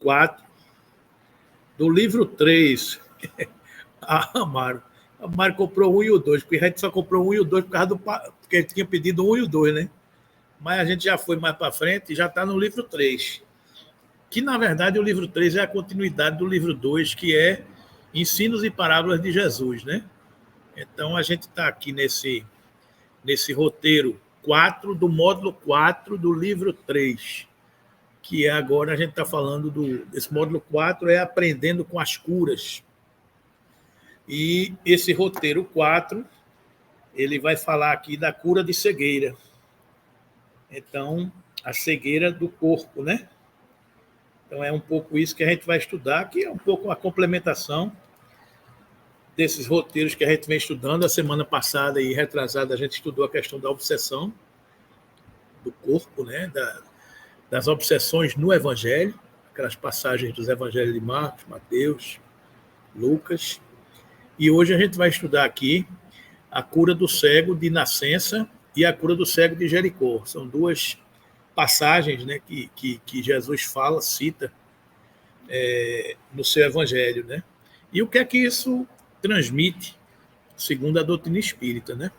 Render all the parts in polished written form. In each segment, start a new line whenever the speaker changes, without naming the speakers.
4, do livro 3. Amaro. Amaro comprou o 1 e o 2, porque a gente só comprou o 1 e o 2 porque ele tinha pedido o 1 e o 2, né? Mas a gente já foi mais para frente e já está no livro 3. Que, na verdade, o livro 3 é a continuidade do livro 2, que é Ensinos e Parábolas de Jesus, né? Então, a gente está aqui nesse roteiro 4, do módulo 4 do livro 3, que é agora a gente está falando desse módulo 4, é Aprendendo com as Curas. E esse roteiro 4, ele vai falar aqui da cura de cegueira. Então, a cegueira do corpo, né? Então, é um pouco isso que a gente vai estudar, que é um pouco a complementação desses roteiros que a gente vem estudando. A semana passada e retrasada, a gente estudou a questão da obsessão do corpo, né? Das obsessões no Evangelho, aquelas passagens dos Evangelhos de Marcos, Mateus, Lucas. E hoje a gente vai estudar aqui a cura do cego de nascença e a cura do cego de Jericó. São duas passagens, né, que Jesus cita no seu Evangelho, né? E o que é que isso transmite, segundo a doutrina espírita, né?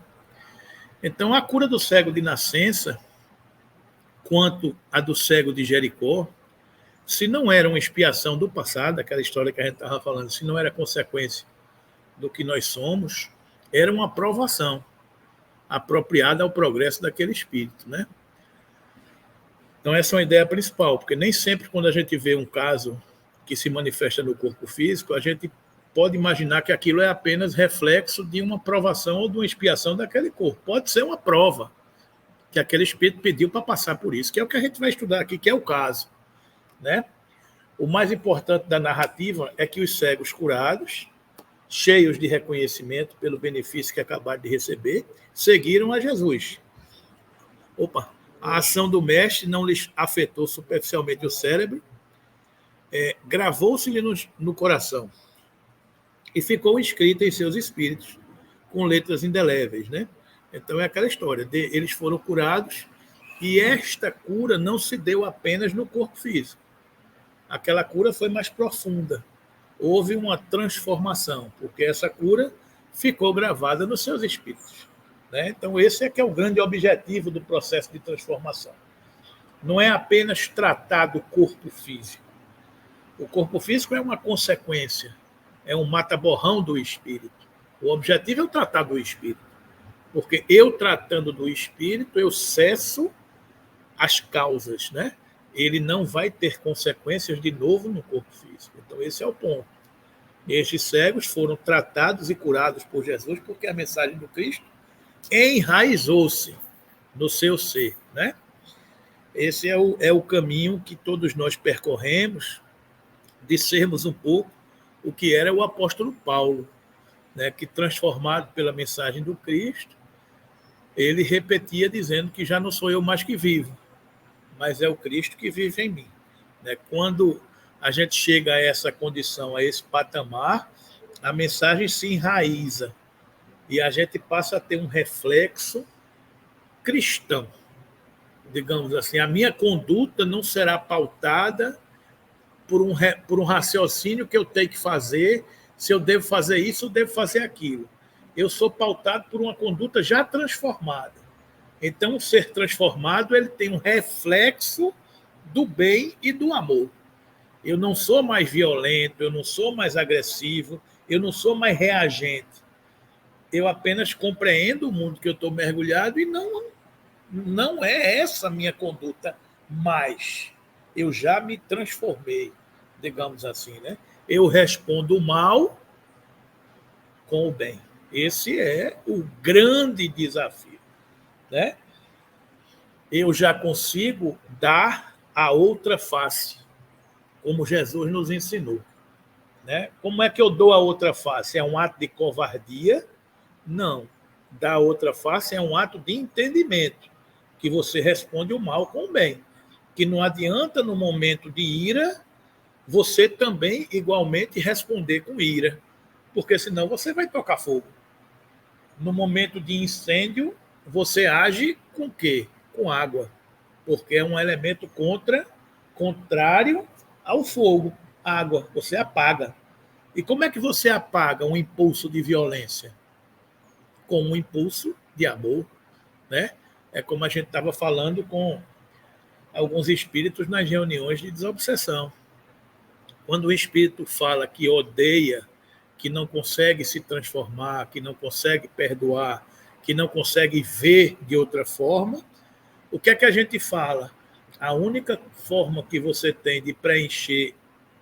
Então, a cura do cego de nascença, quanto a do cego de Jericó, se não era uma expiação do passado, aquela história que a gente estava falando, se não era consequência do que nós somos, era uma aprovação apropriada ao progresso daquele espírito, né? Então, essa é uma ideia principal, porque nem sempre quando a gente vê um caso que se manifesta no corpo físico, a gente pode imaginar que aquilo é apenas reflexo de uma aprovação ou de uma expiação daquele corpo. Pode ser uma prova que aquele espírito pediu para passar por isso, que é o que a gente vai estudar aqui, que é o caso, né? O mais importante da narrativa é que os cegos curados, cheios de reconhecimento pelo benefício que acabaram de receber, seguiram a Jesus. A ação do mestre não lhes afetou superficialmente o cérebro, gravou-se-lhe no coração e ficou escrita em seus espíritos com letras indeléveis, né? Então é aquela história, eles foram curados e esta cura não se deu apenas no corpo físico. Aquela cura foi mais profunda. Houve uma transformação, porque essa cura ficou gravada nos seus espíritos, né? Então esse é que é o grande objetivo do processo de transformação. Não é apenas tratar do corpo físico. O corpo físico é uma consequência, é um mata-borrão do espírito. O objetivo é o tratar do espírito, porque eu tratando do espírito, eu cesso as causas, né? Ele não vai ter consequências de novo no corpo físico. Então esse é o ponto. Estes cegos foram tratados e curados por Jesus porque a mensagem do Cristo enraizou-se no seu ser, né? Esse é o caminho que todos nós percorremos, de sermos um pouco o que era o apóstolo Paulo, né? Que, transformado pela mensagem do Cristo, ele repetia dizendo que já não sou eu mais que vivo, mas é o Cristo que vive em mim, né? Quando a gente chega a essa condição, a esse patamar, a mensagem se enraiza e a gente passa a ter um reflexo cristão. Digamos assim, a minha conduta não será pautada por um raciocínio que eu tenho que fazer, se eu devo fazer isso, eu devo fazer aquilo. Eu sou pautado por uma conduta já transformada. Então, o ser transformado, ele tem um reflexo do bem e do amor. Eu não sou mais violento, eu não sou mais agressivo, eu não sou mais reagente. Eu apenas compreendo o mundo que eu estou mergulhado e não é essa a minha conduta mais. Eu já me transformei, digamos assim, né? Eu respondo o mal com o bem. Esse é o grande desafio, né? Eu já consigo dar a outra face, como Jesus nos ensinou, né? Como é que eu dou a outra face? É um ato de covardia? Não. Dar a outra face é um ato de entendimento, que você responde o mal com o bem. Que não adianta, no momento de ira, você também igualmente responder com ira, porque senão você vai tocar fogo. No momento de incêndio, você age com quê? Com água, porque é um elemento contrário ao fogo, água, você apaga. E como é que você apaga um impulso de violência? Com um impulso de amor, né? É como a gente estava falando com alguns espíritos nas reuniões de desobsessão. Quando o espírito fala que odeia, que não consegue se transformar, que não consegue perdoar, que não consegue ver de outra forma, o que é que a gente fala? A única forma que você tem de preencher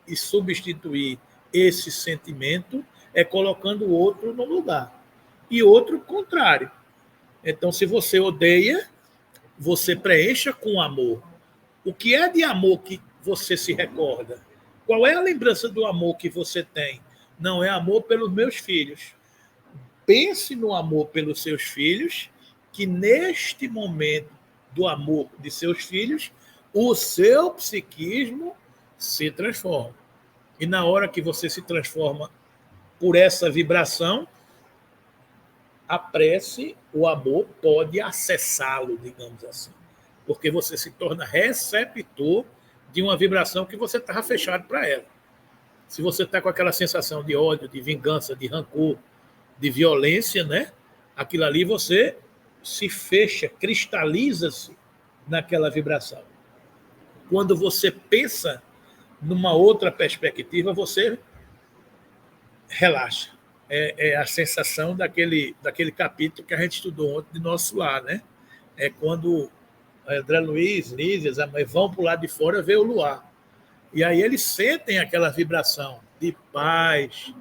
e substituir esse sentimento é colocando o outro no lugar. E outro contrário. Então, se você odeia, você preencha com amor. O que é de amor que você se recorda? Qual é a lembrança do amor que você tem? Não é amor pelos meus filhos. Pense no amor pelos seus filhos, que neste momento do amor de seus filhos, o seu psiquismo se transforma. E na hora que você se transforma por essa vibração, a prece, o amor pode acessá-lo, digamos assim. Porque você se torna receptor de uma vibração que você estava fechado para ela. Se você está com aquela sensação de ódio, de vingança, de rancor, de violência, né? Aquilo ali você se fecha, cristaliza-se naquela vibração. Quando você pensa numa outra perspectiva, você relaxa. É a sensação daquele capítulo que a gente estudou ontem de Nosso Lar, né? É quando André Luiz, Lízias, a mãe vão para o lado de fora ver o luar. E aí eles sentem aquela vibração de paz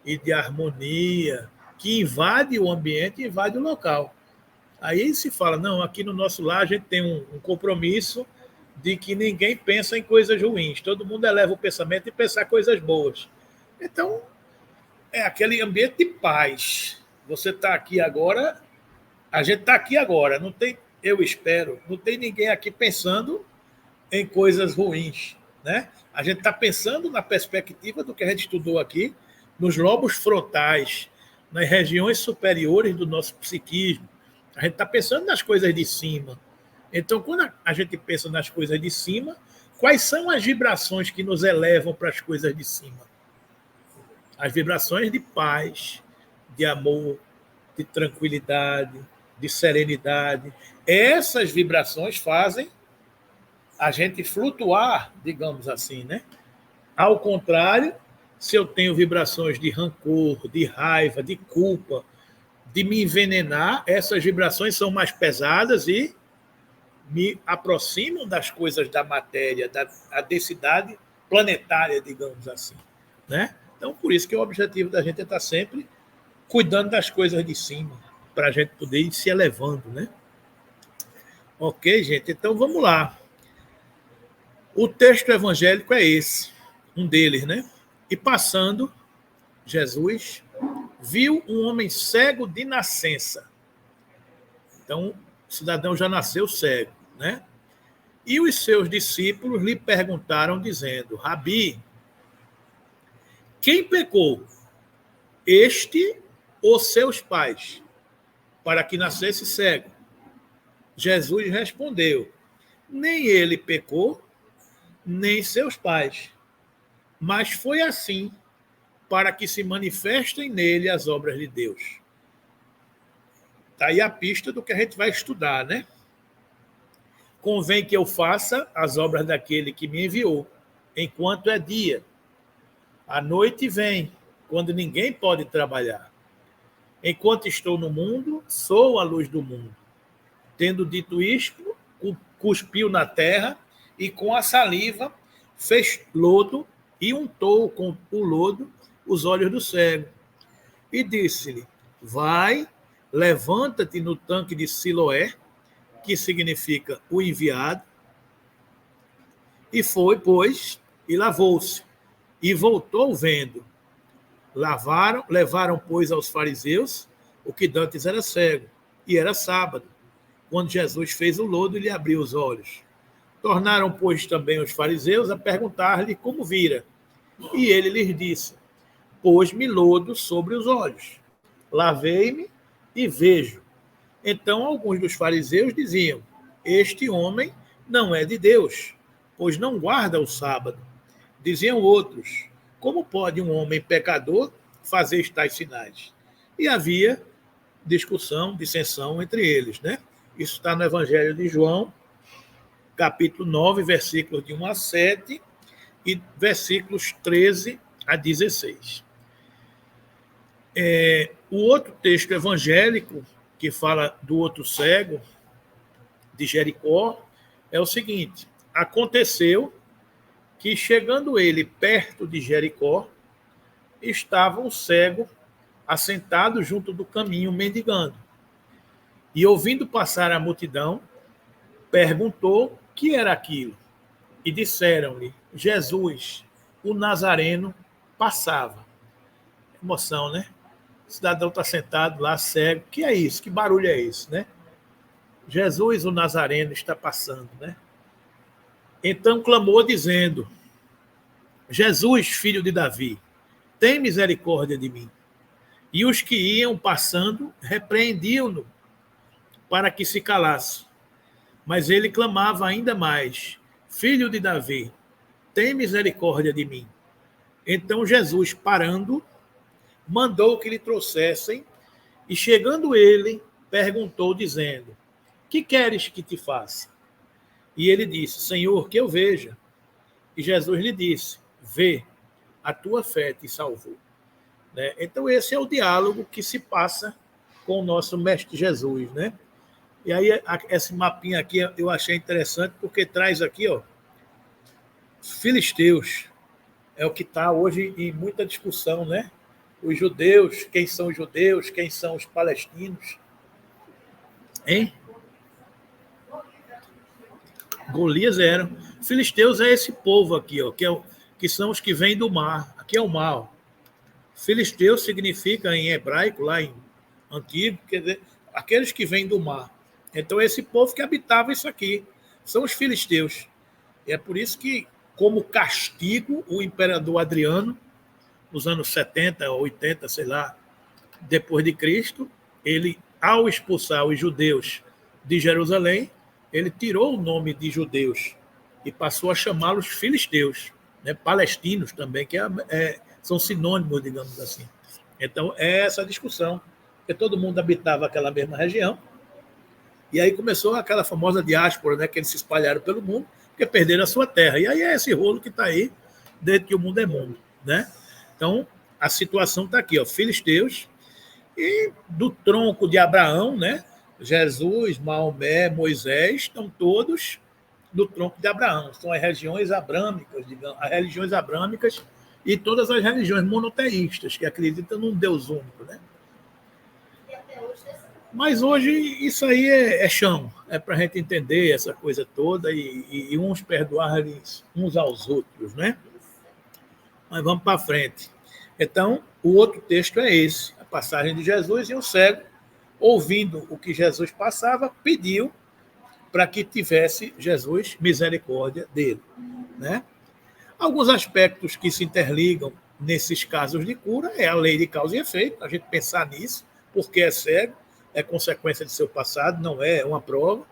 e de harmonia que invade o ambiente, invade o local. Aí se fala, não, aqui no nosso lar a gente tem um compromisso de que ninguém pensa em coisas ruins, todo mundo eleva o pensamento e pensar coisas boas. Então, é aquele ambiente de paz. Você está aqui agora, a gente está aqui agora, não tem, eu espero, não tem ninguém aqui pensando em coisas ruins, né? A gente está pensando na perspectiva do que a gente estudou aqui, nos lobos frontais, nas regiões superiores do nosso psiquismo. A gente está pensando nas coisas de cima. Então, quando a gente pensa nas coisas de cima, quais são as vibrações que nos elevam para as coisas de cima? As vibrações de paz, de amor, de tranquilidade, de serenidade. Essas vibrações fazem a gente flutuar, digamos assim, né? Ao contrário, se eu tenho vibrações de rancor, de raiva, de culpa, de me envenenar, essas vibrações são mais pesadas e me aproximam das coisas da matéria, da densidade planetária, digamos assim, né? Então, por isso que o objetivo da gente é estar sempre cuidando das coisas de cima, para a gente poder ir se elevando, né? Ok, gente? Então, vamos lá. O texto evangélico é esse, um deles, né? E passando, Jesus viu um homem cego de nascença. Então, o cidadão já nasceu cego, né? E os seus discípulos lhe perguntaram, dizendo: Rabi, quem pecou, este ou seus pais, para que nascesse cego? Jesus respondeu: nem ele pecou, nem seus pais, mas foi assim para que se manifestem nele as obras de Deus. Está aí a pista do que a gente vai estudar, né? Convém que eu faça as obras daquele que me enviou, enquanto é dia. A noite vem, quando ninguém pode trabalhar. Enquanto estou no mundo, sou a luz do mundo. Tendo dito isto, cuspiu na terra e com a saliva fez lodo e untou com o lodo os olhos do cego. E disse-lhe: vai, levanta-te no tanque de Siloé, que significa o enviado. E foi, pois, e lavou-se, e voltou vendo. Levaram, pois, aos fariseus o que dantes era cego, e era sábado, quando Jesus fez o lodo e lhe abriu os olhos. Tornaram, pois, também os fariseus a perguntar-lhe como vira. E ele lhes disse: pôs-me lodo sobre os olhos, lavei-me e vejo. Então alguns dos fariseus diziam: este homem não é de Deus, pois não guarda o sábado. Diziam outros: como pode um homem pecador fazer tais sinais? E havia discussão, dissensão entre eles, né? Isso está no Evangelho de João, capítulo 9, versículos de 1 a 7 e versículos 13 a 16. O outro texto evangélico, que fala do outro cego, de Jericó, é o seguinte: aconteceu que, chegando ele perto de Jericó, estava um cego assentado junto do caminho, mendigando. E, ouvindo passar a multidão, perguntou que era aquilo. E disseram-lhe: Jesus, o Nazareno, passava. Emoção, né? O cidadão está sentado lá, cego. Que é isso? Que barulho é esse, né? Jesus, o Nazareno, está passando, né? Então clamou, dizendo: Jesus, filho de Davi, tem misericórdia de mim. E os que iam passando repreendiam-no para que se calasse. Mas ele clamava ainda mais: Filho de Davi, tem misericórdia de mim. Então Jesus, parando, mandou que lhe trouxessem, e chegando ele, perguntou, dizendo: Que queres que te faça? E ele disse: Senhor, que eu veja. E Jesus lhe disse: Vê, a tua fé te salvou. Né? Então esse é o diálogo que se passa com o nosso mestre Jesus, né? E aí esse mapinha aqui eu achei interessante porque traz aqui, ó, filisteus. É o que está hoje em muita discussão, né? Os judeus, quem são os judeus, quem são os palestinos, hein? Golias eram. Filisteus é esse povo aqui, ó, que são os que vêm do mar. Aqui é o mar. Ó. Filisteu significa em hebraico, lá em antigo, quer dizer, aqueles que vêm do mar. Então, esse povo que habitava isso aqui são os filisteus. E é por isso que, como castigo, o imperador Adriano, nos anos 70, 80, sei lá, depois de Cristo, ele, ao expulsar os judeus de Jerusalém, ele tirou o nome de judeus e passou a chamá-los filisteus, né? Palestinos também, que são sinônimos, digamos assim. Então, é essa discussão, porque todo mundo habitava aquela mesma região, e aí começou aquela famosa diáspora, né, que eles se espalharam pelo mundo, porque perderam a sua terra. E aí é esse rolo que está aí, desde que o mundo é mundo. Né? Então, a situação está aqui, ó, filisteus, e do tronco de Abraão, né, Jesus, Maomé, Moisés, estão todos do tronco de Abraão. São as regiões abrâmicas, digamos, as religiões abrâmicas e todas as religiões monoteístas, que acreditam num Deus único. Né? Mas hoje isso aí é chão, é para a gente entender essa coisa toda e uns perdoarem uns aos outros, né? Mas vamos para frente. Então, o outro texto é esse, a passagem de Jesus, e o cego, ouvindo o que Jesus passava, pediu para que tivesse Jesus misericórdia dele, né? Alguns aspectos que se interligam nesses casos de cura é a lei de causa e efeito, a gente pensar nisso, porque é cego, é consequência de seu passado, não é uma prova.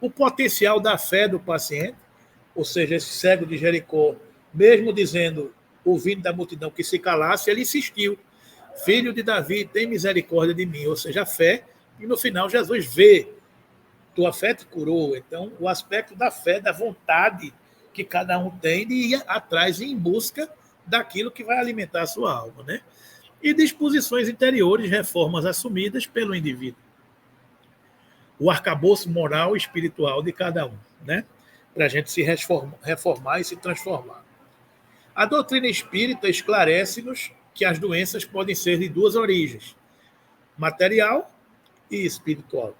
O potencial da fé do paciente, ou seja, esse cego de Jericó, mesmo dizendo, ouvindo da multidão que se calasse, ele insistiu: Filho de Davi, tem misericórdia de mim. Ou seja, a fé, e no final Jesus vê, tua fé te curou. Então, o aspecto da fé, da vontade que cada um tem de ir atrás e em busca daquilo que vai alimentar a sua alma, né? E disposições interiores, reformas assumidas pelo indivíduo. O arcabouço moral e espiritual de cada um, né? Para a gente se reformar e se transformar. A doutrina espírita esclarece-nos que as doenças podem ser de duas origens: material e espiritual.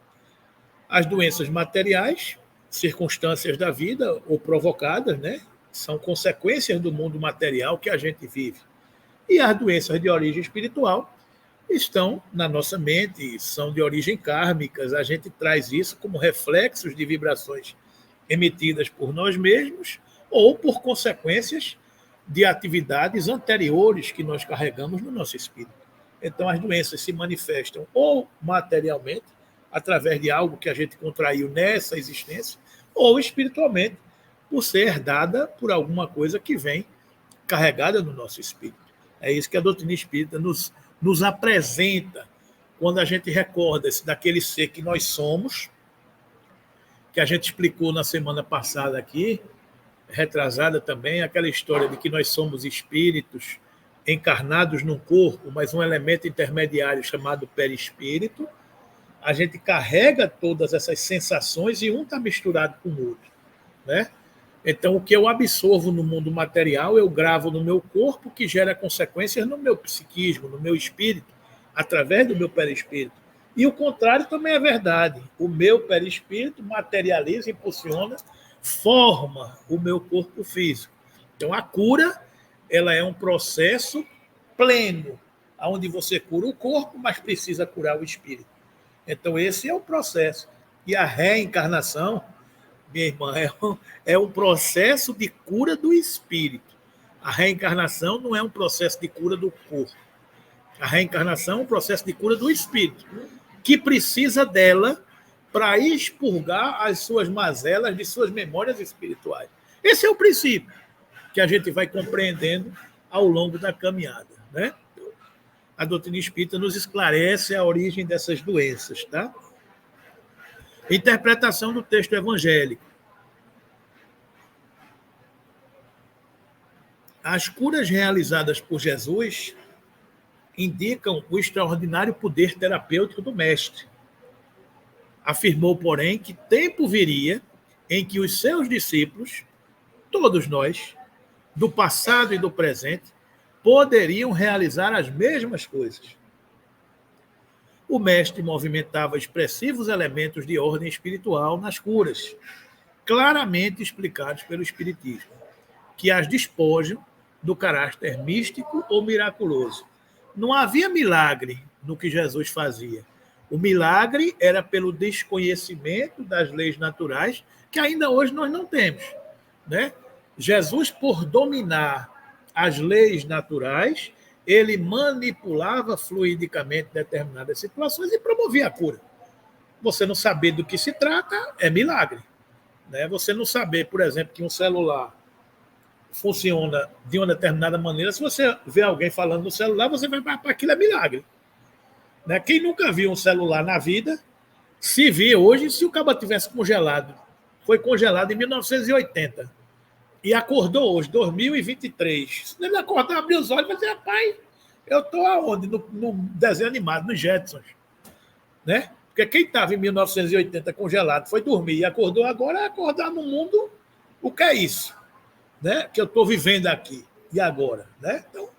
As doenças materiais, circunstâncias da vida ou provocadas, né? São consequências do mundo material que a gente vive. E as doenças de origem espiritual estão na nossa mente, são de origem kármicas. A gente traz isso como reflexos de vibrações emitidas por nós mesmos ou por consequências de atividades anteriores que nós carregamos no nosso espírito. Então, as doenças se manifestam ou materialmente, através de algo que a gente contraiu nessa existência, ou espiritualmente, por ser herdada por alguma coisa que vem carregada no nosso espírito. É isso que a doutrina espírita nos apresenta quando a gente recorda-se daquele ser que nós somos, que a gente explicou na semana passada aqui, retrasada também, aquela história de que nós somos espíritos encarnados num corpo, mas um elemento intermediário chamado perispírito. A gente carrega todas essas sensações e um está misturado com o outro, né? Então, o que eu absorvo no mundo material, eu gravo no meu corpo, que gera consequências no meu psiquismo, no meu espírito, através do meu perispírito. E o contrário também é verdade. O meu perispírito materializa, impulsiona, forma o meu corpo físico. Então, a cura, ela é um processo pleno, onde você cura o corpo, mas precisa curar o espírito. Então, esse é o processo. E a reencarnação, minha irmã, é um processo de cura do espírito. A reencarnação não é um processo de cura do corpo. A reencarnação é um processo de cura do espírito, que precisa dela para expurgar as suas mazelas de suas memórias espirituais. Esse é o princípio que a gente vai compreendendo ao longo da caminhada, né? A doutrina espírita nos esclarece a origem dessas doenças, tá? Interpretação do texto evangélico. As curas realizadas por Jesus indicam o extraordinário poder terapêutico do Mestre. Afirmou, porém, que tempo viria em que os seus discípulos, todos nós, do passado e do presente, poderiam realizar as mesmas coisas. O Mestre movimentava expressivos elementos de ordem espiritual nas curas, claramente explicados pelo Espiritismo, que as despojam do caráter místico ou miraculoso. Não havia milagre no que Jesus fazia. O milagre era pelo desconhecimento das leis naturais, que ainda hoje nós não temos, né? Jesus, por dominar as leis naturais, ele manipulava fluidicamente determinadas situações e promovia a cura. Você não saber do que se trata é milagre, né? Você não saber, por exemplo, que um celular funciona de uma determinada maneira, se você vê alguém falando no celular, você vai para aquilo, é milagre. Né? Quem nunca viu um celular na vida, se vê hoje, se o cabo tivesse congelado, foi congelado em 1980, e acordou hoje, 2023, se ele acordar, abrir os olhos e vai dizer, rapaz, eu estou aonde? No desenho animado, nos Jetsons. Né? Porque quem estava em 1980 congelado foi dormir e acordou agora, é acordar no mundo, o que é isso? Né, que eu estou vivendo aqui e agora. Né? Então,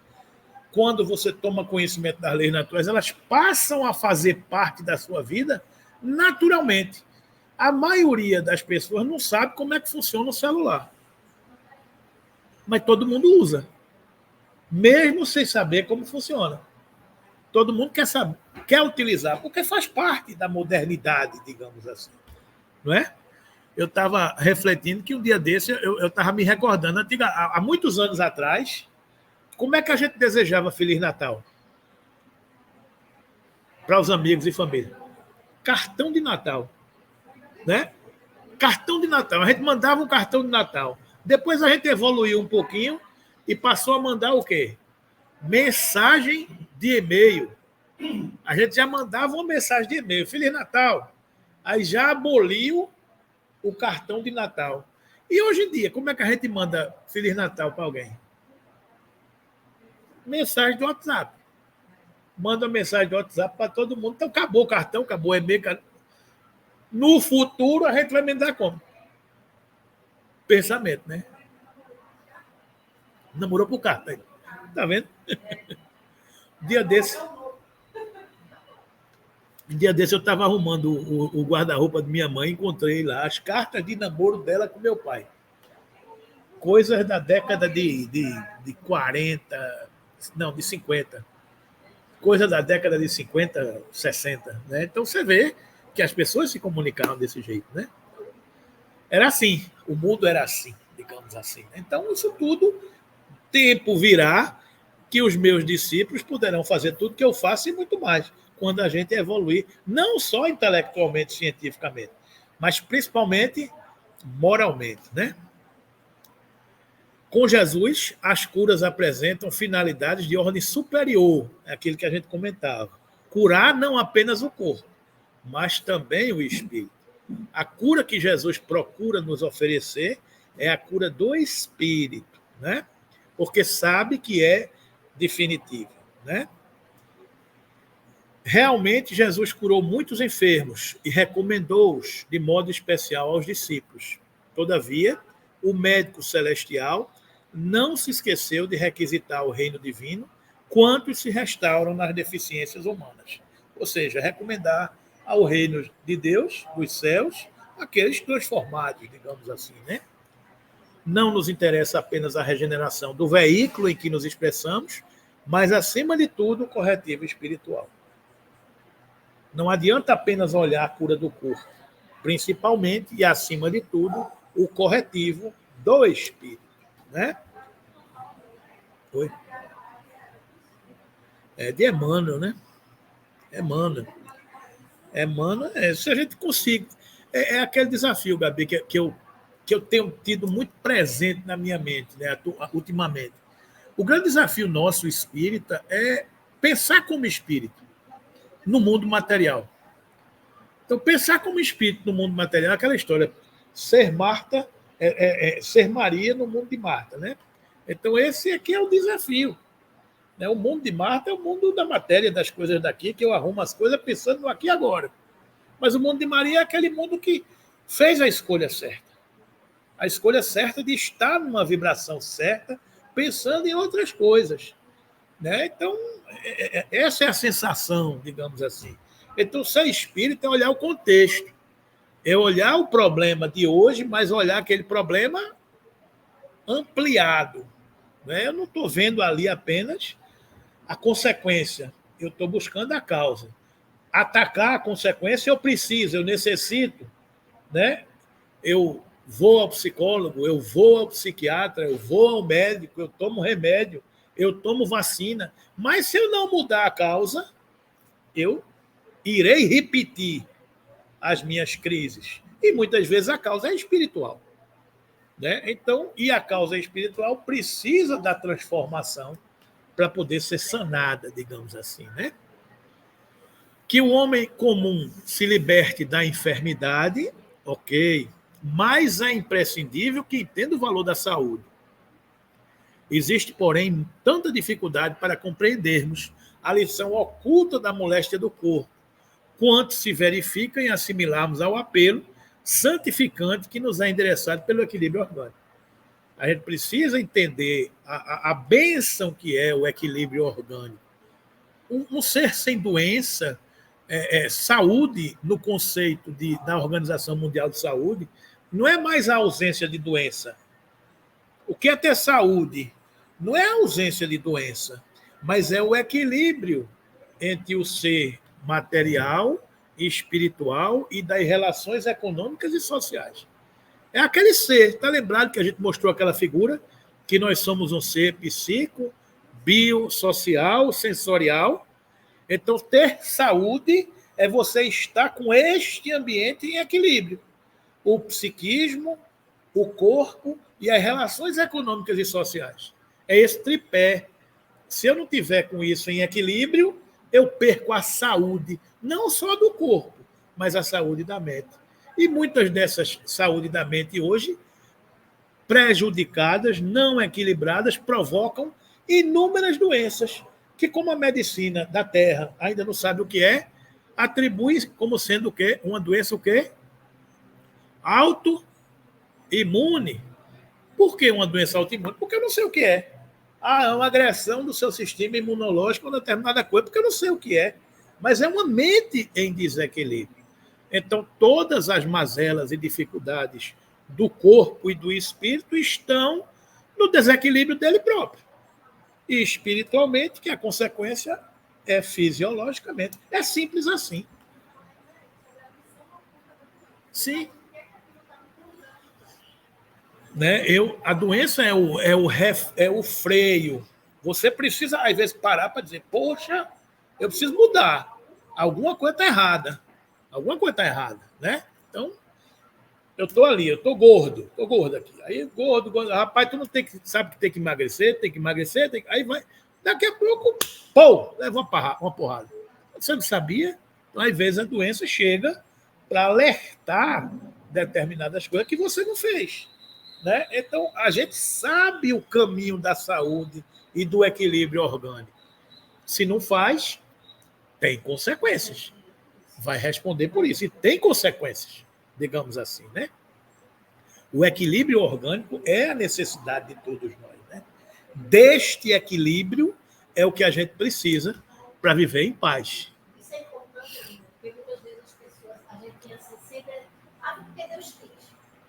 quando você toma conhecimento das leis naturais, elas passam a fazer parte da sua vida naturalmente. A maioria das pessoas não sabe como é que funciona o celular. Mas todo mundo usa, mesmo sem saber como funciona. Todo mundo quer saber, quer utilizar, porque faz parte da modernidade, digamos assim. Não é? Eu estava refletindo que um dia desse eu estava me recordando, há muitos anos atrás, como é que a gente desejava Feliz Natal para os amigos e família. Cartão de Natal. Né? Cartão de Natal. A gente mandava um cartão de Natal. Depois a gente evoluiu um pouquinho e passou a mandar o quê? Mensagem de e-mail. A gente já mandava uma mensagem de e-mail. Feliz Natal. Aí já aboliu o cartão de Natal. E hoje em dia, como é que a gente manda Feliz Natal para alguém? Mensagem do WhatsApp. Manda mensagem do WhatsApp para todo mundo. Então, acabou o cartão, acabou o e-mail. No futuro, a gente vai mandar como? Pensamento, né? Namorou por carta. Tá vendo? Dia desse eu estava arrumando o guarda-roupa de minha mãe, encontrei lá as cartas de namoro dela com meu pai. Coisas da década de 40, não, de 50. Coisa da década de 50, 60. Né? Então você vê que as pessoas se comunicavam desse jeito. Né? Era assim, o mundo era assim, digamos assim. Né? Então isso tudo, tempo virá que os meus discípulos poderão fazer tudo que eu faço e muito mais, quando a gente evoluir, não só intelectualmente, cientificamente, mas principalmente moralmente, né? Com Jesus, as curas apresentam finalidades de ordem superior, é aquilo que a gente comentava. Curar não apenas o corpo, mas também o espírito. A cura que Jesus procura nos oferecer é a cura do espírito, né? Porque sabe que é definitiva, né? Realmente, Jesus curou muitos enfermos e recomendou-os de modo especial aos discípulos. Todavia, o médico celestial não se esqueceu de requisitar o reino divino quantos se restauram nas deficiências humanas. Ou seja, recomendar ao reino de Deus, dos céus, aqueles transformados, digamos assim, né? Não nos interessa apenas a regeneração do veículo em que nos expressamos, mas, acima de tudo, o corretivo espiritual. Não adianta apenas olhar a cura do corpo, principalmente e, acima de tudo, o corretivo do espírito, né? Oi? É de Emmanuel, né? Emmanuel. Emmanuel, se a gente conseguir. É aquele desafio, Gabi, que eu tenho tido muito presente na minha mente, né, ultimamente. O grande desafio nosso, espírita, é pensar como espírito no mundo material. Então, pensar como espírito no mundo material é aquela história. Ser Marta, ser Maria no mundo de Marta, né? Então, esse aqui é o desafio. Né? O mundo de Marta é o mundo da matéria, das coisas daqui, que eu arrumo as coisas pensando no aqui e agora. Mas o mundo de Maria é aquele mundo que fez a escolha certa. A escolha certa de estar numa vibração certa, pensando em outras coisas. Né? Então, essa é a sensação, digamos assim. Então, ser espírita é olhar o contexto. É olhar o problema de hoje, mas olhar aquele problema ampliado. Né? Eu não estou vendo ali apenas a consequência, eu estou buscando a causa. Atacar a consequência eu preciso, eu necessito. Né? Eu vou ao psicólogo, eu vou ao psiquiatra, eu vou ao médico, eu tomo remédio, eu tomo vacina. Mas se eu não mudar a causa, eu irei repetir as minhas crises. E muitas vezes a causa é espiritual. Né? Então, e a causa espiritual precisa da transformação para poder ser sanada, digamos assim. Né? Que o homem comum se liberte da enfermidade, ok, mas é imprescindível que entenda o valor da saúde. Existe, porém, tanta dificuldade para compreendermos a lição oculta da moléstia do corpo, quanto se verifica em assimilarmos ao apelo santificante que nos é endereçado pelo equilíbrio orgânico. A gente precisa entender a bênção que é o equilíbrio orgânico. Um ser sem doença, saúde, no conceito da Organização Mundial de Saúde, não é mais a ausência de doença. O que é ter saúde? Não é a ausência de doença, mas é o equilíbrio entre o ser material, espiritual e das relações econômicas e sociais. É aquele ser, está lembrado que a gente mostrou aquela figura, que nós somos um ser psíquico, biosocial, sensorial. Então, ter saúde é você estar com este ambiente em equilíbrio. O psiquismo, o corpo e as relações econômicas e sociais. É esse tripé. Se eu não tiver com isso em equilíbrio, eu perco a saúde, não só do corpo, mas a saúde da mente. E muitas dessas saúde da mente hoje, prejudicadas, não equilibradas, provocam inúmeras doenças, que, como a medicina da Terra ainda não sabe o que é, atribui como sendo o quê? Uma doença o quê? Autoimune. Por que uma doença autoimune? Porque eu não sei o que é. É uma agressão do seu sistema imunológico a uma determinada coisa, porque eu não sei o que é. Mas é uma mente em desequilíbrio. Então, todas as mazelas e dificuldades do corpo e do espírito estão no desequilíbrio dele próprio. E espiritualmente, que a consequência é fisiologicamente. É simples assim. Sim. Né? A doença é o freio. Você precisa, às vezes, parar para dizer, poxa, eu preciso mudar. Alguma coisa está errada. Alguma coisa está errada. Né? Então, Eu estou ali, eu estou gordo aqui. Aí, gordo. Rapaz, tu não sabe que tem que emagrecer, aí vai. Daqui a pouco, pô, leva uma porrada. Você não sabia? Então, às vezes, a doença chega para alertar determinadas coisas que você não fez. Né? Então, a gente sabe o caminho da saúde e do equilíbrio orgânico. Se não faz, tem consequências. Vai responder por isso. E tem consequências, digamos assim, né? O equilíbrio orgânico é a necessidade de todos nós, né? Deste equilíbrio é o que a gente precisa para viver em paz.
Isso é importante, porque muitas vezes as pessoas, a gente pensa sempre, porque Deus quis.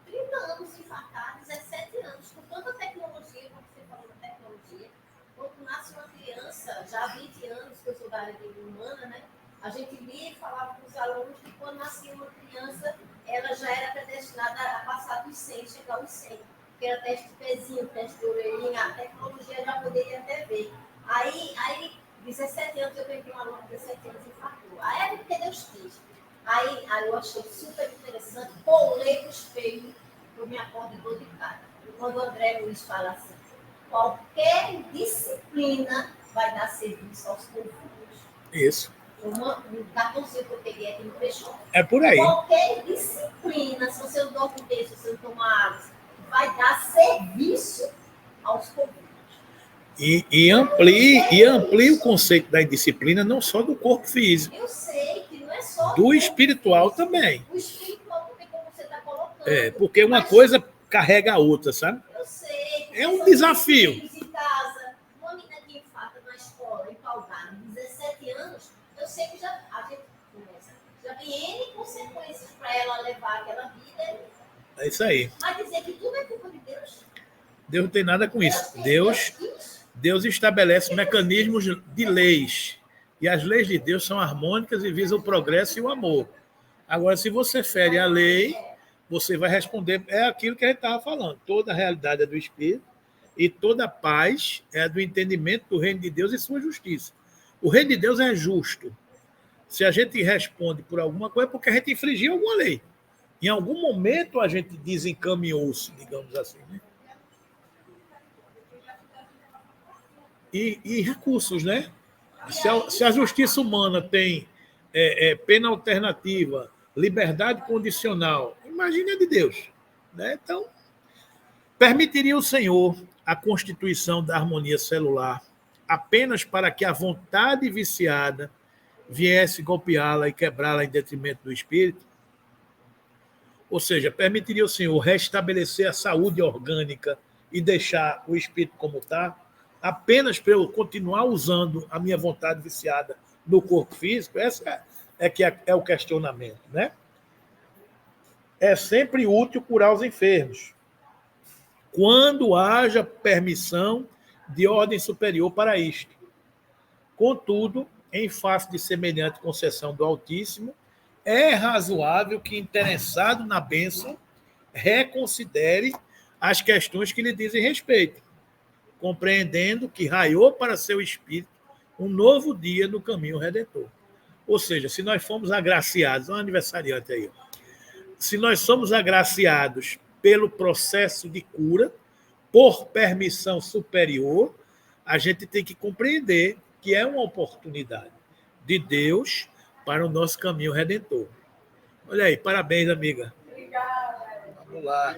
30 anos infartar, 17 anos, com tanta tecnologia, como você falou da tecnologia, quando nasce uma criança, já há 20 anos que eu sou da área de humana, né? A gente lia e falava para os alunos que quando nascia uma criança, ela já era predestinada a passar dos 100, chegar aos 100. Que era teste de pezinho, teste de orelhinha, a tecnologia já poderia até ver. Aí 17 anos, eu peguei uma aluna de 17 anos e infartou. Aí é porque Deus quis. Aí eu achei super interessante, colei no espelho, eu me acordo dor de cara. Quando o André Luiz fala assim, qualquer disciplina vai dar serviço aos confusos.
Isso.
Um cartãozinho que eu peguei aqui no fechou.
É por aí.
Qualquer disciplina, se você não dorme bem, se você não tomar água, vai dar serviço aos confusos.
E amplie o conceito da disciplina não só do corpo físico.
Eu sei que não é só
do espiritual também.
O espiritual também, como você está colocando.
Porque uma coisa carrega a outra, sabe?
Eu sei.
É um desafio.
Em casa, uma menina que infarta na escola, em Paulgado, 17 anos, eu sei que a gente começa. Já tem N consequências para ela levar aquela vida.
É isso aí.
Mas dizer que tudo é culpa de Deus.
Deus não tem nada com isso. Deus estabelece mecanismos de leis. E as leis de Deus são harmônicas e visam o progresso e o amor. Agora, se você fere a lei, você vai responder. É aquilo que a gente estava falando. Toda a realidade é do Espírito e toda a paz é do entendimento do reino de Deus e sua justiça. O reino de Deus é justo. Se a gente responde por alguma coisa, é porque a gente infringiu alguma lei. Em algum momento a gente desencaminhou-se, digamos assim, né? E recursos, né? Se a justiça humana tem pena alternativa, liberdade condicional, imagine a de Deus. Né? Então, permitiria o Senhor a constituição da harmonia celular apenas para que a vontade viciada viesse golpeá-la e quebrá-la em detrimento do espírito? Ou seja, permitiria o Senhor restabelecer a saúde orgânica e deixar o espírito como está? Apenas para eu continuar usando a minha vontade viciada no corpo físico? Essa é o questionamento, né? É sempre útil curar os enfermos, quando haja permissão de ordem superior para isto. Contudo, em face de semelhante concessão do Altíssimo, é razoável que, interessado na bênção, reconsidere as questões que lhe dizem respeito, compreendendo que raiou para seu espírito um novo dia no caminho redentor. Ou seja, se nós fomos agraciados, um aniversariante aí, se nós somos agraciados pelo processo de cura, por permissão superior, a gente tem que compreender que é uma oportunidade de Deus para o nosso caminho redentor. Olha aí, parabéns, amiga.
Obrigada.
Vamos lá.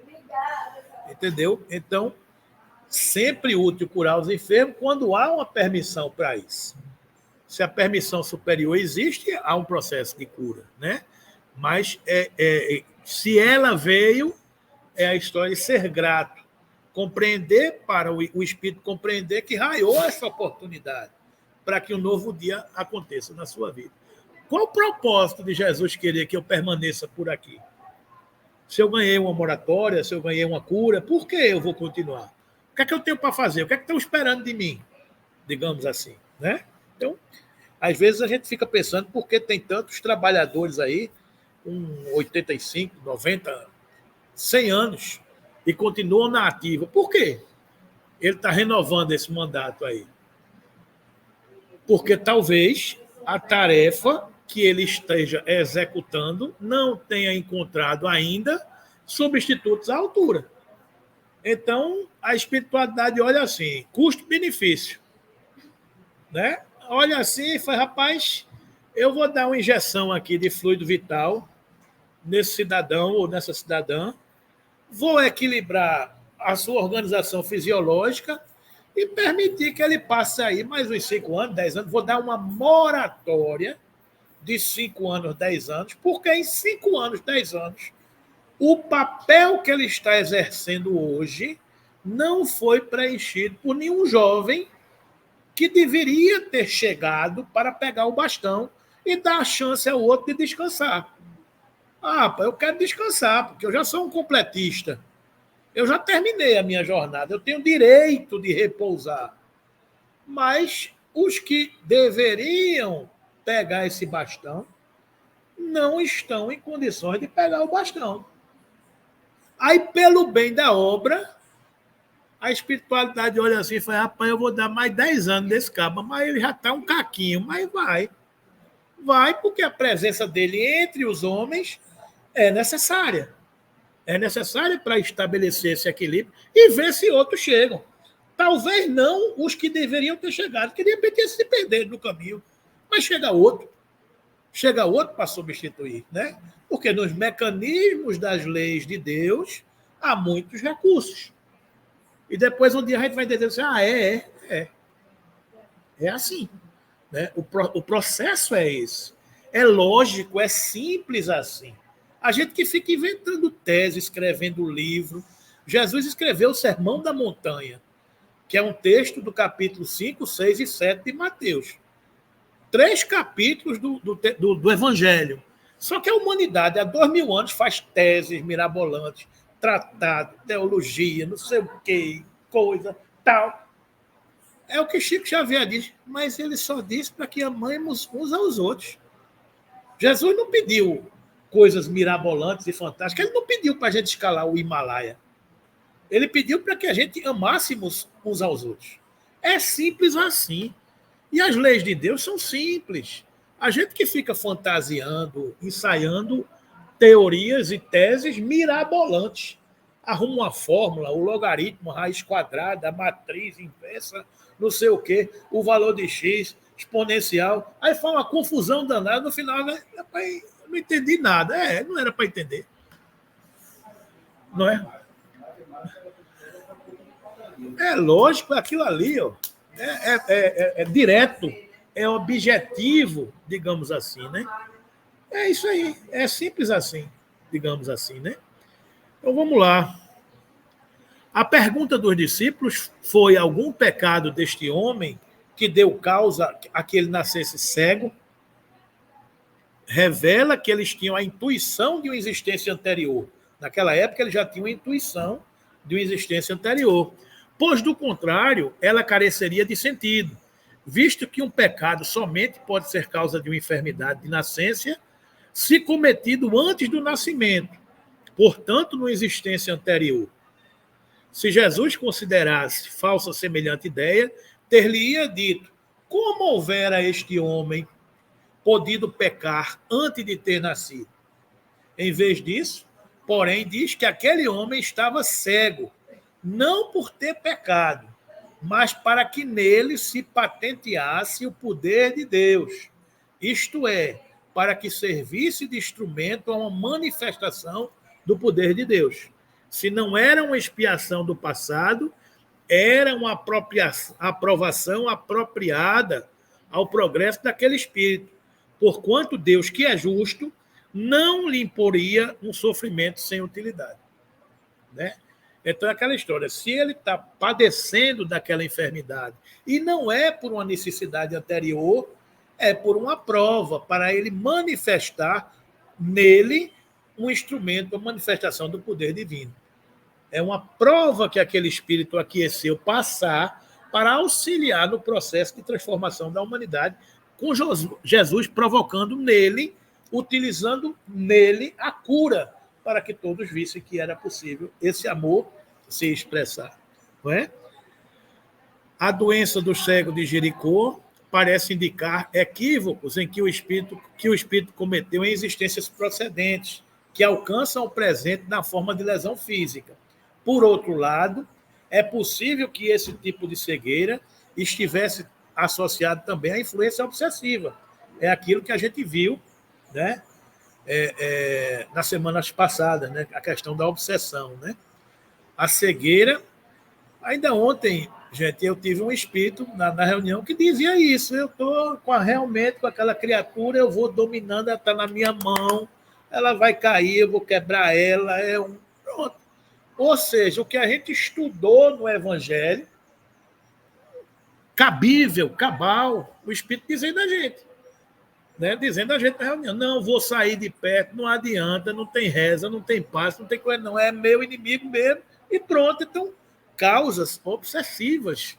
Obrigada.
Entendeu? Então, sempre útil curar os enfermos quando há uma permissão para isso. Se a permissão superior existe, há um processo de cura, né? Mas se ela veio, é a história de ser grato, compreender para o espírito compreender que raiou essa oportunidade para que um novo dia aconteça na sua vida. Qual o propósito de Jesus querer que eu permaneça por aqui? Se eu ganhei uma moratória, se eu ganhei uma cura, por que eu vou continuar? O que é que eu tenho para fazer? O que é que estão esperando de mim? Digamos assim, né? Então, às vezes a gente fica pensando por que tem tantos trabalhadores aí com 85, 90, 100 anos e continuam na ativa. Por quê? Ele está renovando esse mandato aí. Porque talvez a tarefa que ele esteja executando não tenha encontrado ainda substitutos à altura. Então, a espiritualidade olha assim, custo-benefício. Né? Olha assim e fala, rapaz, eu vou dar uma injeção aqui de fluido vital nesse cidadão ou nessa cidadã, vou equilibrar a sua organização fisiológica e permitir que ele passe aí mais uns 5 anos, 10 anos, vou dar uma moratória de 5 anos, 10 anos, porque em 5 anos, 10 anos, o papel que ele está exercendo hoje não foi preenchido por nenhum jovem que deveria ter chegado para pegar o bastão e dar a chance ao outro de descansar. Ah, eu quero descansar, porque eu já sou um completista. Eu já terminei a minha jornada, eu tenho direito de repousar. Mas os que deveriam pegar esse bastão não estão em condições de pegar o bastão. Aí, pelo bem da obra, a espiritualidade olha assim e fala, rapaz, eu vou dar mais 10 anos desse cabo, mas ele já está um caquinho, mas vai. Vai porque a presença dele entre os homens é necessária. É necessária para estabelecer esse equilíbrio e ver se outros chegam. Talvez não os que deveriam ter chegado, que de repente se perderam no caminho, mas chega outro para substituir, né? Porque nos mecanismos das leis de Deus há muitos recursos. E depois um dia a gente vai entender assim, é assim. Né? O processo é esse. É lógico, é simples assim. A gente que fica inventando tese, escrevendo livro. Jesus escreveu o Sermão da Montanha, que é um texto do capítulo 5, 6 e 7 de Mateus. 3 capítulos do Evangelho. Só que a humanidade, há 2000 anos, faz teses mirabolantes, tratado, teologia, não sei o quê, coisa, tal. É o que Chico Xavier diz, mas ele só disse para que amemos uns aos outros. Jesus não pediu coisas mirabolantes e fantásticas, ele não pediu para a gente escalar o Himalaia. Ele pediu para que a gente amássemos uns aos outros. É simples assim. E as leis de Deus são simples. A gente que fica fantasiando, ensaiando teorias e teses mirabolantes. Arruma uma fórmula, o logaritmo, a raiz quadrada, a matriz inversa, não sei o quê, o valor de x, exponencial. Aí faz uma confusão danada, no final, né? Eu não entendi nada. Não era para entender. Não é? É lógico, aquilo ali, ó, é direto, é objetivo, digamos assim, né? É isso aí, é simples assim, digamos assim, né? Então vamos lá. A pergunta dos discípulos foi: algum pecado deste homem que deu causa a que ele nascesse cego? Revela que eles tinham a intuição de uma existência anterior. Naquela época, eles já tinham a intuição de uma existência anterior. Pois, do contrário, ela careceria de sentido, visto que um pecado somente pode ser causa de uma enfermidade de nascença se cometido antes do nascimento, portanto, numa existência anterior. Se Jesus considerasse falsa semelhante ideia, ter-lhe-ia dito: como houvera este homem podido pecar antes de ter nascido? Em vez disso, porém, diz que aquele homem estava cego, não por ter pecado, mas para que nele se patenteasse o poder de Deus, isto é, para que servisse de instrumento a uma manifestação do poder de Deus. Se não era uma expiação do passado, era uma aprovação apropriada ao progresso daquele espírito, porquanto Deus, que é justo, não lhe imporia um sofrimento sem utilidade. Né? Então é aquela história, se ele está padecendo daquela enfermidade e não é por uma necessidade anterior, é por uma prova, para ele manifestar nele um instrumento, a manifestação do poder divino. É uma prova que aquele espírito aqueceu passar para auxiliar no processo de transformação da humanidade, com Jesus provocando nele, utilizando nele a cura, para que todos vissem que era possível esse amor se expressar. Não é? A doença do cego de Jericó parece indicar equívocos em que o espírito cometeu em existências procedentes, que alcançam o presente na forma de lesão física. Por outro lado, é possível que esse tipo de cegueira estivesse associado também à influência obsessiva. É aquilo que a gente viu, né, nas semanas passadas, né, a questão da obsessão. Né? A cegueira, ainda ontem, gente, eu tive um espírito na reunião que dizia isso, eu estou realmente com aquela criatura, eu vou dominando, ela está na minha mão, ela vai cair, eu vou quebrar ela, pronto. Ou seja, o que a gente estudou no Evangelho, cabível, cabal, o Espírito dizendo a gente. Né? Dizendo a gente na reunião, não vou sair de perto, não adianta, não tem reza, não tem paz, não tem coisa, não, é meu inimigo mesmo, e pronto. Então, causas obsessivas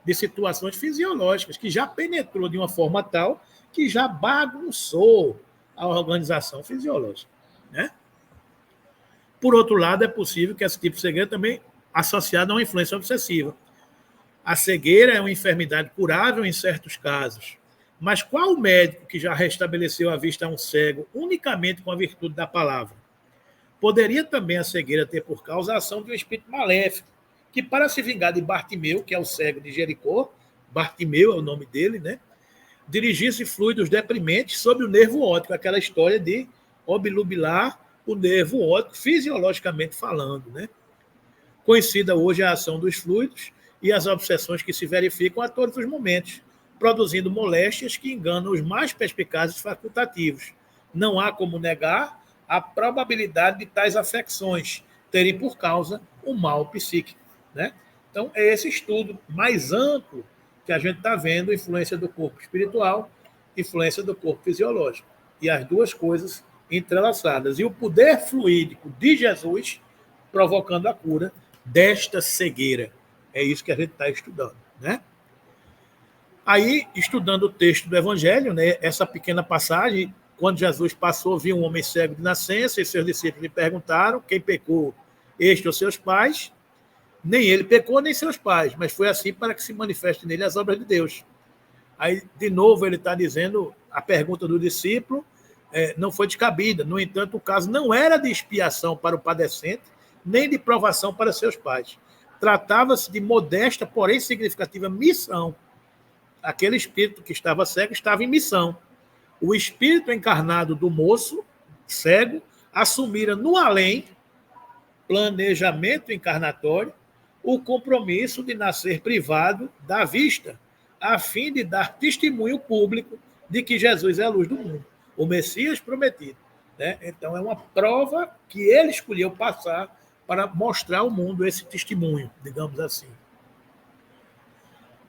de situações fisiológicas, que já penetrou de uma forma tal que já bagunçou a organização fisiológica. Né? Por outro lado, é possível que esse tipo de cegueira também associado a uma influência obsessiva. A cegueira é uma enfermidade curável em certos casos. Mas qual médico que já restabeleceu a vista a um cego unicamente com a virtude da palavra? Poderia também a cegueira ter por causa a ação de um espírito maléfico, que para se vingar de Bartimeu, que é o cego de Jericó, Bartimeu é o nome dele, né? Dirigisse fluidos deprimentes sobre o nervo óptico, aquela história de obnubilar o nervo óptico, fisiologicamente falando. Né? Conhecida hoje a ação dos fluidos e as obsessões que se verificam a todos os momentos, produzindo moléstias que enganam os mais perspicazes facultativos. Não há como negar a probabilidade de tais afecções terem por causa o mal psíquico. Né? Então, é esse estudo mais amplo que a gente está vendo, influência do corpo espiritual, influência do corpo fisiológico. E as duas coisas entrelaçadas. E o poder fluídico de Jesus provocando a cura desta cegueira. É isso que a gente está estudando. Né? Aí, estudando o texto do Evangelho, né, essa pequena passagem, quando Jesus passou, viu um homem cego de nascença, e seus discípulos lhe perguntaram quem pecou, este ou seus pais. Nem ele pecou, nem seus pais, mas foi assim para que se manifeste nele as obras de Deus. Aí, de novo, ele está dizendo, a pergunta do discípulo não foi descabida. No entanto, o caso não era de expiação para o padecente, nem de provação para seus pais. Tratava-se de modesta, porém significativa missão. Aquele espírito que estava cego estava em missão. O espírito encarnado do moço, cego, assumira no além, planejamento encarnatório, o compromisso de nascer privado da vista, a fim de dar testemunho público de que Jesus é a luz do mundo, o Messias prometido. Né? Então, é uma prova que ele escolheu passar para mostrar ao mundo esse testemunho, digamos assim.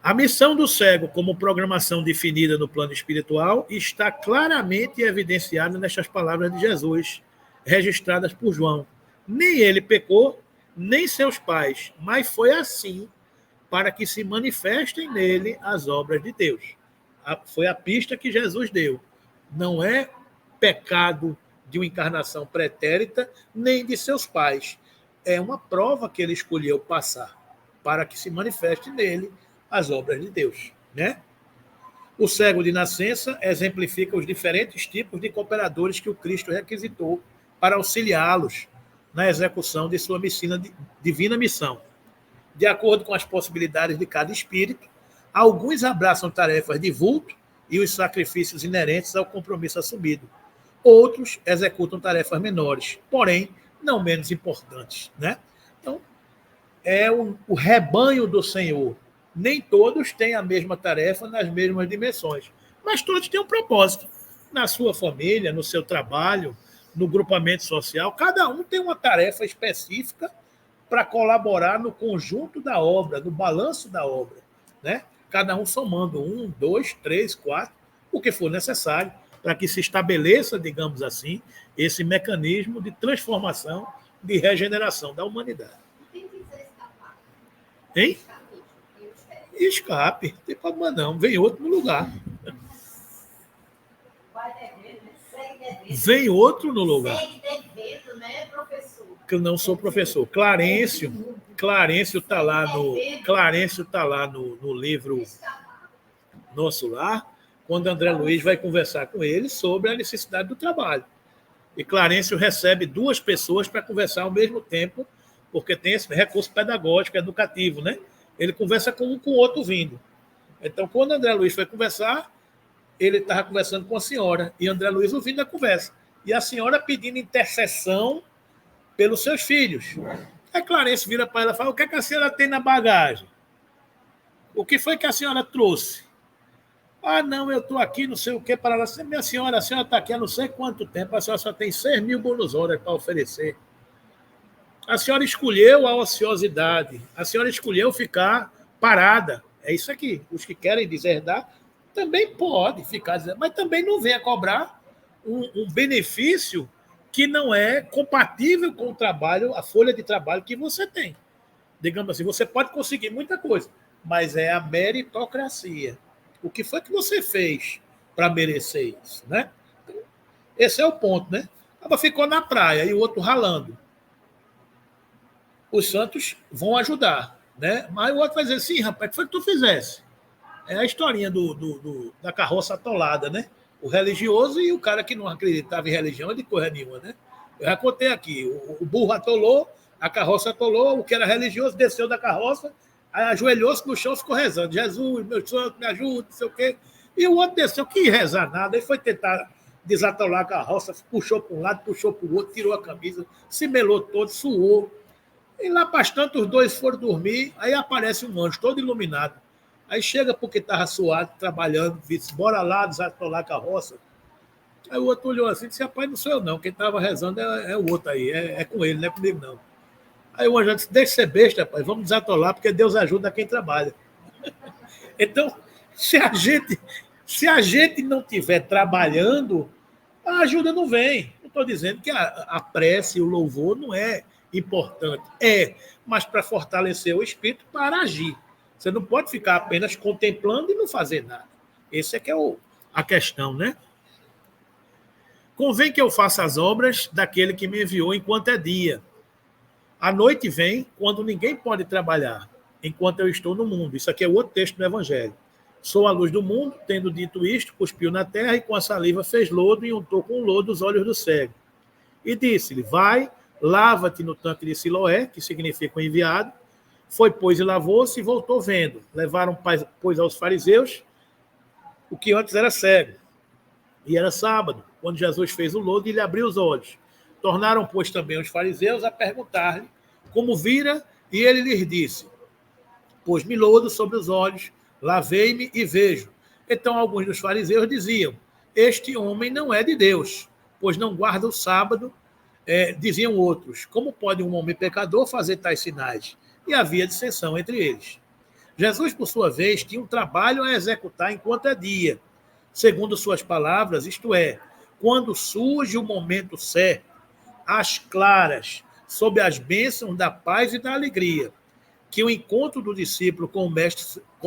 A missão do cego, como programação definida no plano espiritual, está claramente evidenciada nestas palavras de Jesus, registradas por João. Nem ele pecou, nem seus pais, mas foi assim para que se manifestem nele as obras de Deus. Foi a pista que Jesus deu. Não é pecado de uma encarnação pretérita, nem de seus pais. É uma prova que ele escolheu passar para que se manifeste nele as obras de Deus. Né? O cego de nascença exemplifica os diferentes tipos de cooperadores que o Cristo requisitou para auxiliá-los na execução de sua divina missão. De acordo com as possibilidades de cada espírito, alguns abraçam tarefas de vulto e os sacrifícios inerentes ao compromisso assumido. Outros executam tarefas menores, porém não menos importantes. Né? Então, é o rebanho do Senhor. Nem todos têm a mesma tarefa nas mesmas dimensões, mas todos têm um propósito. Na sua família, no seu trabalho, no grupamento social, cada um tem uma tarefa específica para colaborar no conjunto da obra, no balanço da obra. Né? Cada um somando 1, 2, 3, 4, o que for necessário, para que se estabeleça, digamos assim, esse mecanismo de transformação, de regeneração da humanidade. Hein? Escape, não tem problema não, vem outro no lugar. Vem outro no lugar.
Segue devendo, né, professor?
Que eu não sou professor. Clarencio está lá no livro. Nosso Lar, quando André Luiz vai conversar com ele sobre a necessidade do trabalho. E Clarencio recebe 2 pessoas para conversar ao mesmo tempo, porque tem esse recurso pedagógico, educativo, né? Ele conversa com um com o outro vindo. Então, quando André Luiz foi conversar, ele estava conversando com a senhora, e André Luiz ouvindo a conversa. E a senhora pedindo intercessão pelos seus filhos. Aí Clarencio vira para ela e fala: o que, é que a senhora tem na bagagem? O que foi que a senhora trouxe? Ah, não, eu estou aqui, não sei o que, para ela. Minha senhora, a senhora está aqui há não sei quanto tempo, a senhora só tem 6.000 bônus horas para oferecer. A senhora escolheu a ociosidade, a senhora escolheu ficar parada. É isso aqui. Os que querem deserdar também pode ficar dizendo, mas também não venha cobrar um benefício que não é compatível com o trabalho, a folha de trabalho que você tem. Digamos assim, você pode conseguir muita coisa, mas é a meritocracia. O que foi que você fez para merecer isso, né? Esse é o ponto, né? Ela ficou na praia e o outro ralando. Os santos vão ajudar, né? Mas o outro vai dizer, sim, rapaz, o que foi que tu fizesse? É a historinha da carroça atolada, né? O religioso e o cara que não acreditava em religião de coisa nenhuma, né? Eu já contei aqui, o burro atolou, a carroça atolou, o que era religioso desceu da carroça, ajoelhou-se no chão e ficou rezando. Jesus, meu santo, me ajuda, não sei o quê. E o outro desceu, que rezar nada, ele foi tentar desatolar a carroça, puxou para um lado, puxou para o outro, tirou a camisa, se melou todo, suou. E lá para tanto, os dois foram dormir, aí aparece um anjo todo iluminado. Aí chega porque estava suado, trabalhando, disse, bora lá desatolar a carroça. Aí o outro olhou assim e disse, rapaz, não sou eu não, quem estava rezando é o outro aí, é com ele, não é comigo não. Aí o anjo disse, deixa de ser besta, rapaz, vamos desatolar, porque Deus ajuda quem trabalha. Então, se a gente não estiver trabalhando, a ajuda não vem. Não estou dizendo que a prece e o louvor não é importante. Mas para fortalecer o espírito, para agir. Você não pode ficar apenas contemplando e não fazer nada. Esse é que é a questão, né? Convém que eu faça as obras daquele que me enviou enquanto é dia. A noite vem quando ninguém pode trabalhar, enquanto eu estou no mundo. Isso aqui é outro texto do Evangelho. Sou a luz do mundo, tendo dito isto, cuspiu na terra e com a saliva fez lodo e untou com lodo os olhos do cego. E disse-lhe, vai, lava-te no tanque de Siloé, que significa o enviado. Foi, pois, e lavou-se e voltou vendo. Levaram, pois, aos fariseus o que antes era cego. E era sábado, quando Jesus fez o lodo e lhe abriu os olhos. Tornaram, pois, também os fariseus a perguntar-lhe como vira, e ele lhes disse, pôs-me lodo sobre os olhos, lavei-me e vejo. Então alguns dos fariseus diziam, este homem não é de Deus, pois não guarda o sábado. Diziam outros, como pode um homem pecador fazer tais sinais? E havia dissensão entre eles. Jesus, por sua vez, tinha um trabalho a executar enquanto é dia, segundo suas palavras, isto é, quando surge o momento certo, às claras, sob as bênçãos da paz e da alegria, que o encontro do discípulo com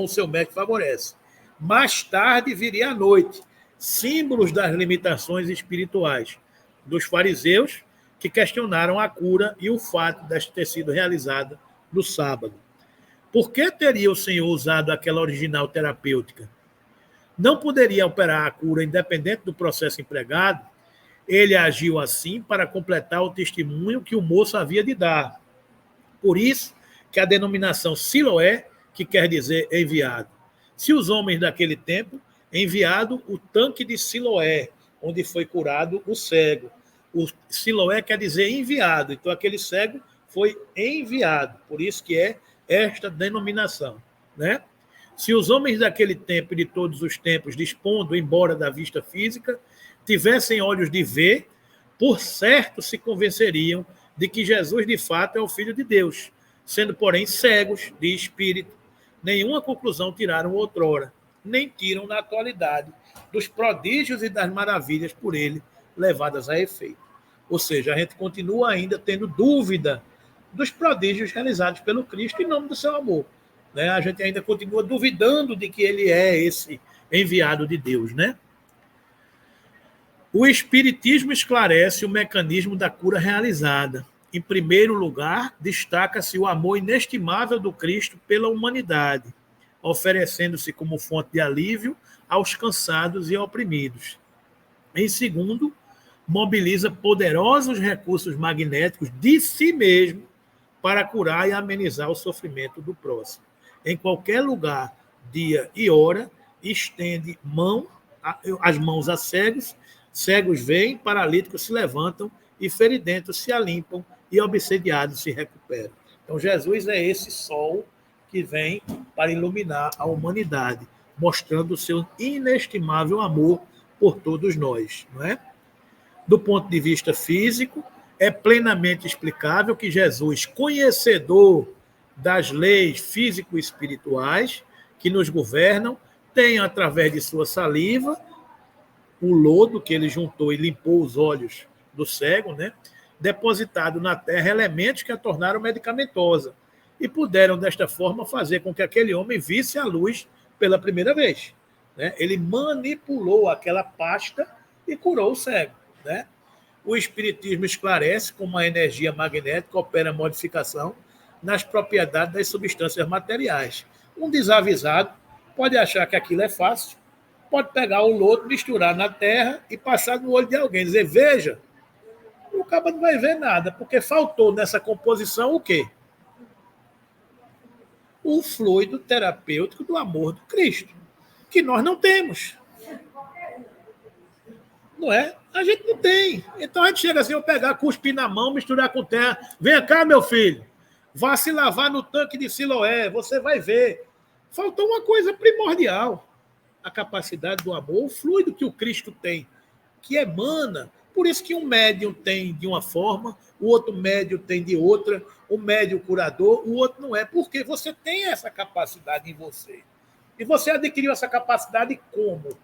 o seu mestre favorece. Mais tarde viria a noite, símbolos das limitações espirituais dos fariseus, que questionaram a cura e o fato desta ter sido realizada no sábado. Por que teria o Senhor usado aquela original terapêutica? Não poderia operar a cura independente do processo empregado? Ele agiu assim para completar o testemunho que o moço havia de dar. Por isso que a denominação Siloé, que quer dizer enviado. Se os homens daquele tempo, enviado o tanque de Siloé, onde foi curado o cego. O Siloé quer dizer enviado, então aquele cego foi enviado, por isso que é esta denominação, né? Se os homens daquele tempo e de todos os tempos, dispondo embora da vista física, tivessem olhos de ver, por certo se convenceriam de que Jesus de fato é o Filho de Deus, sendo porém cegos de espírito. Nenhuma conclusão tiraram outrora, nem tiram na atualidade dos prodígios e das maravilhas por ele levadas a efeito. Ou seja, a gente continua ainda tendo dúvida dos prodígios realizados pelo Cristo em nome do seu amor. Né? A gente ainda continua duvidando de que ele é esse enviado de Deus. Né? O Espiritismo esclarece o mecanismo da cura realizada. Em primeiro lugar, destaca-se o amor inestimável do Cristo pela humanidade. oferecendo-se como fonte de alívio aos cansados e oprimidos. Em segundo, mobiliza poderosos recursos magnéticos de si mesmo para curar e amenizar o sofrimento do próximo. Em qualquer lugar, dia e hora, estende as mãos a cegos, cegos veem, paralíticos se levantam e feridentos se alimpam e obsediados se recuperam. Então, Jesus é esse sol que vem para iluminar a humanidade, mostrando o seu inestimável amor por todos nós, não é? Do ponto de vista físico, é plenamente explicável que Jesus, conhecedor das leis físico-espirituais que nos governam, tem, através de sua saliva, o lodo que ele juntou e limpou os olhos do cego, né? Depositado na terra elementos que a tornaram medicamentosa e puderam, desta forma, fazer com que aquele homem visse a luz pela primeira vez, né? Ele manipulou aquela pasta e curou o cego, né? O Espiritismo esclarece como a energia magnética opera a modificação nas propriedades das substâncias materiais. Um desavisado pode achar que aquilo é fácil, pode pegar o lodo, misturar na terra e passar no olho de alguém, dizer, veja, o cara não vai ver nada, porque faltou nessa composição o quê? O fluido terapêutico do amor do Cristo, que nós não temos. Não é? A gente não tem. Então a gente chega assim, eu pegar, cuspir na mão, misturar com terra. Vem cá, meu filho. Vá se lavar no tanque de Siloé. Você vai ver. Faltou uma coisa primordial. A capacidade do amor, o fluido que o Cristo tem, que emana. Por isso que um médium tem de uma forma, o outro médium tem de outra, o médium curador, o outro não é. Porque você tem essa capacidade em você. E você adquiriu essa capacidade como?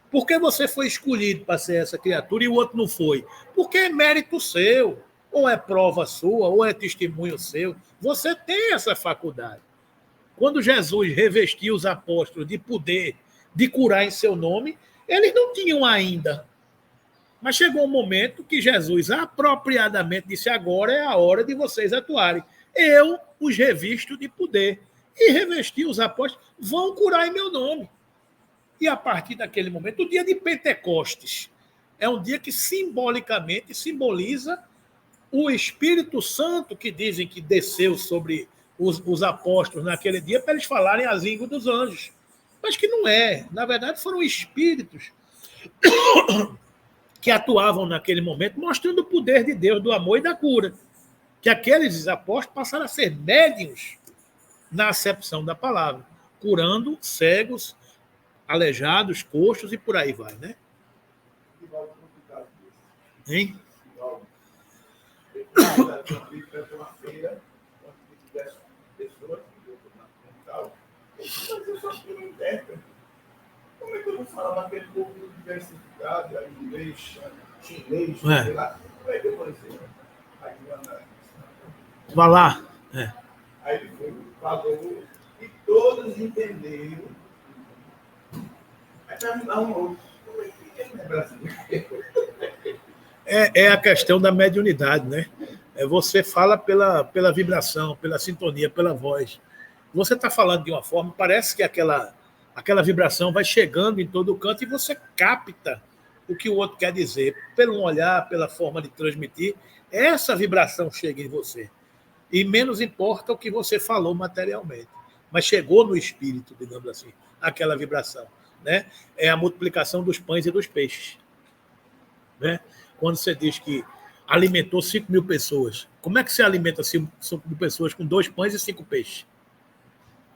Porque você foi escolhido para ser essa criatura e o outro não foi? Porque é mérito seu, ou é prova sua, ou é testemunho seu. Você tem essa faculdade. Quando Jesus revestiu os apóstolos de poder de curar em seu nome, eles não tinham ainda. Mas chegou um momento que Jesus apropriadamente disse, agora é a hora de vocês atuarem. Eu os revisto de poder. E revestiu os apóstolos, vão curar em meu nome. E a partir daquele momento, o dia de Pentecostes é um dia que simbolicamente simboliza o Espírito Santo que dizem que desceu sobre os apóstolos naquele dia para eles falarem as línguas dos anjos. Mas que não é. Na verdade, foram espíritos que atuavam naquele momento, mostrando o poder de Deus, do amor e da cura. Que aqueles apóstolos passaram a ser médiuns na acepção da palavra, curando cegos, aleijados, coxos e por aí vai, né? Hein?
Como é que eu vou falar naquele povo diversificado, aí inglês, chinês, sei lá? Como é que eu vou dizer?
Vai lá.
Aí ele foi, falou, e todos entenderam. Aí vai me dar um outro. Como é que ele não é brasileiro?
É a questão da mediunidade, né? Você fala pela vibração, pela sintonia, pela voz. Você está falando de uma forma, parece que aquela vibração vai chegando em todo o canto e você capta o que o outro quer dizer. Pelo olhar, pela forma de transmitir, essa vibração chega em você. E menos importa o que você falou materialmente. Mas chegou no espírito, digamos assim, aquela vibração. Né? É a multiplicação dos pães e dos peixes. Né? Quando você diz que alimentou 5.000 pessoas, como é que você alimenta 5.000 pessoas com 2 pães e 5 peixes?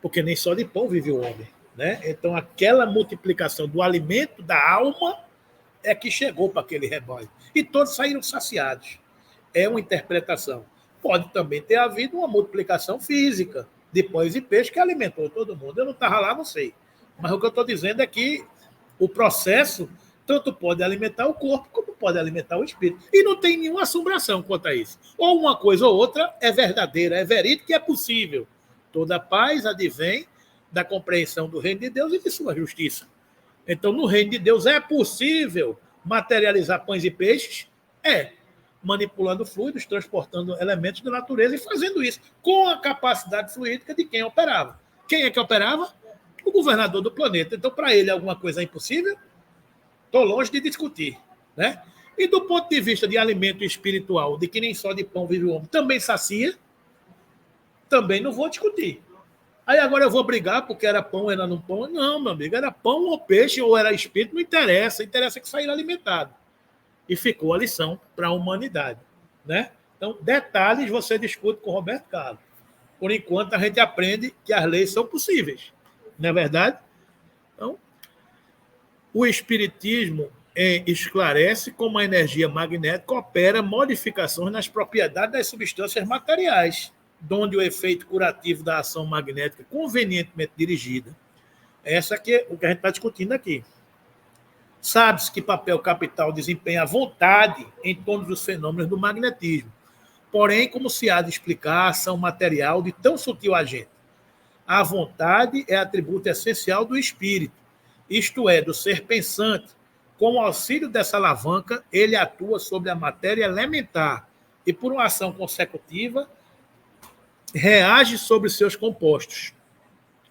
Porque nem só de pão vive o homem. Né? Então, aquela multiplicação do alimento da alma é que chegou para aquele rebanho. E todos saíram saciados. É uma interpretação. Pode também ter havido uma multiplicação física de pães e peixes que alimentou todo mundo. Eu não estava lá, não sei. Mas o que eu estou dizendo é que o processo tanto pode alimentar o corpo como pode alimentar o espírito. E não tem nenhuma assombração quanto a isso. Ou uma coisa ou outra é verdadeira, é verídica e é possível. Toda paz advém da compreensão do reino de Deus e de sua justiça. Então, no reino de Deus é possível materializar pães e peixes? Manipulando fluidos, transportando elementos da natureza e fazendo isso com a capacidade fluídica de quem operava, Quem é que operava? O governador do planeta. Então, para ele, alguma coisa é impossível? Estou longe de discutir. Né? E do ponto de vista de alimento espiritual, de que nem só de pão vive o homem, também sacia, também não vou discutir. Aí agora eu vou brigar porque era pão, era não pão. Não, meu amigo, era pão ou peixe ou era espírito, não interessa. Interessa que sair alimentado. E ficou a lição para a humanidade. Né? Então, detalhes você discute com o Roberto Carlos. Por enquanto, a gente aprende que as leis são possíveis. Não é verdade? Então, o espiritismo esclarece como a energia magnética opera modificações nas propriedades das substâncias materiais, onde o efeito curativo da ação magnética convenientemente dirigida. Essa que é o que a gente está discutindo aqui. Sabe-se que papel capital desempenha a vontade em todos os fenômenos do magnetismo. Porém, como se há de explicar a ação material de tão sutil agente? A vontade é atributo essencial do espírito, isto é, do ser pensante. Com o auxílio dessa alavanca, ele atua sobre a matéria elementar e, por uma ação consecutiva, reage sobre seus compostos,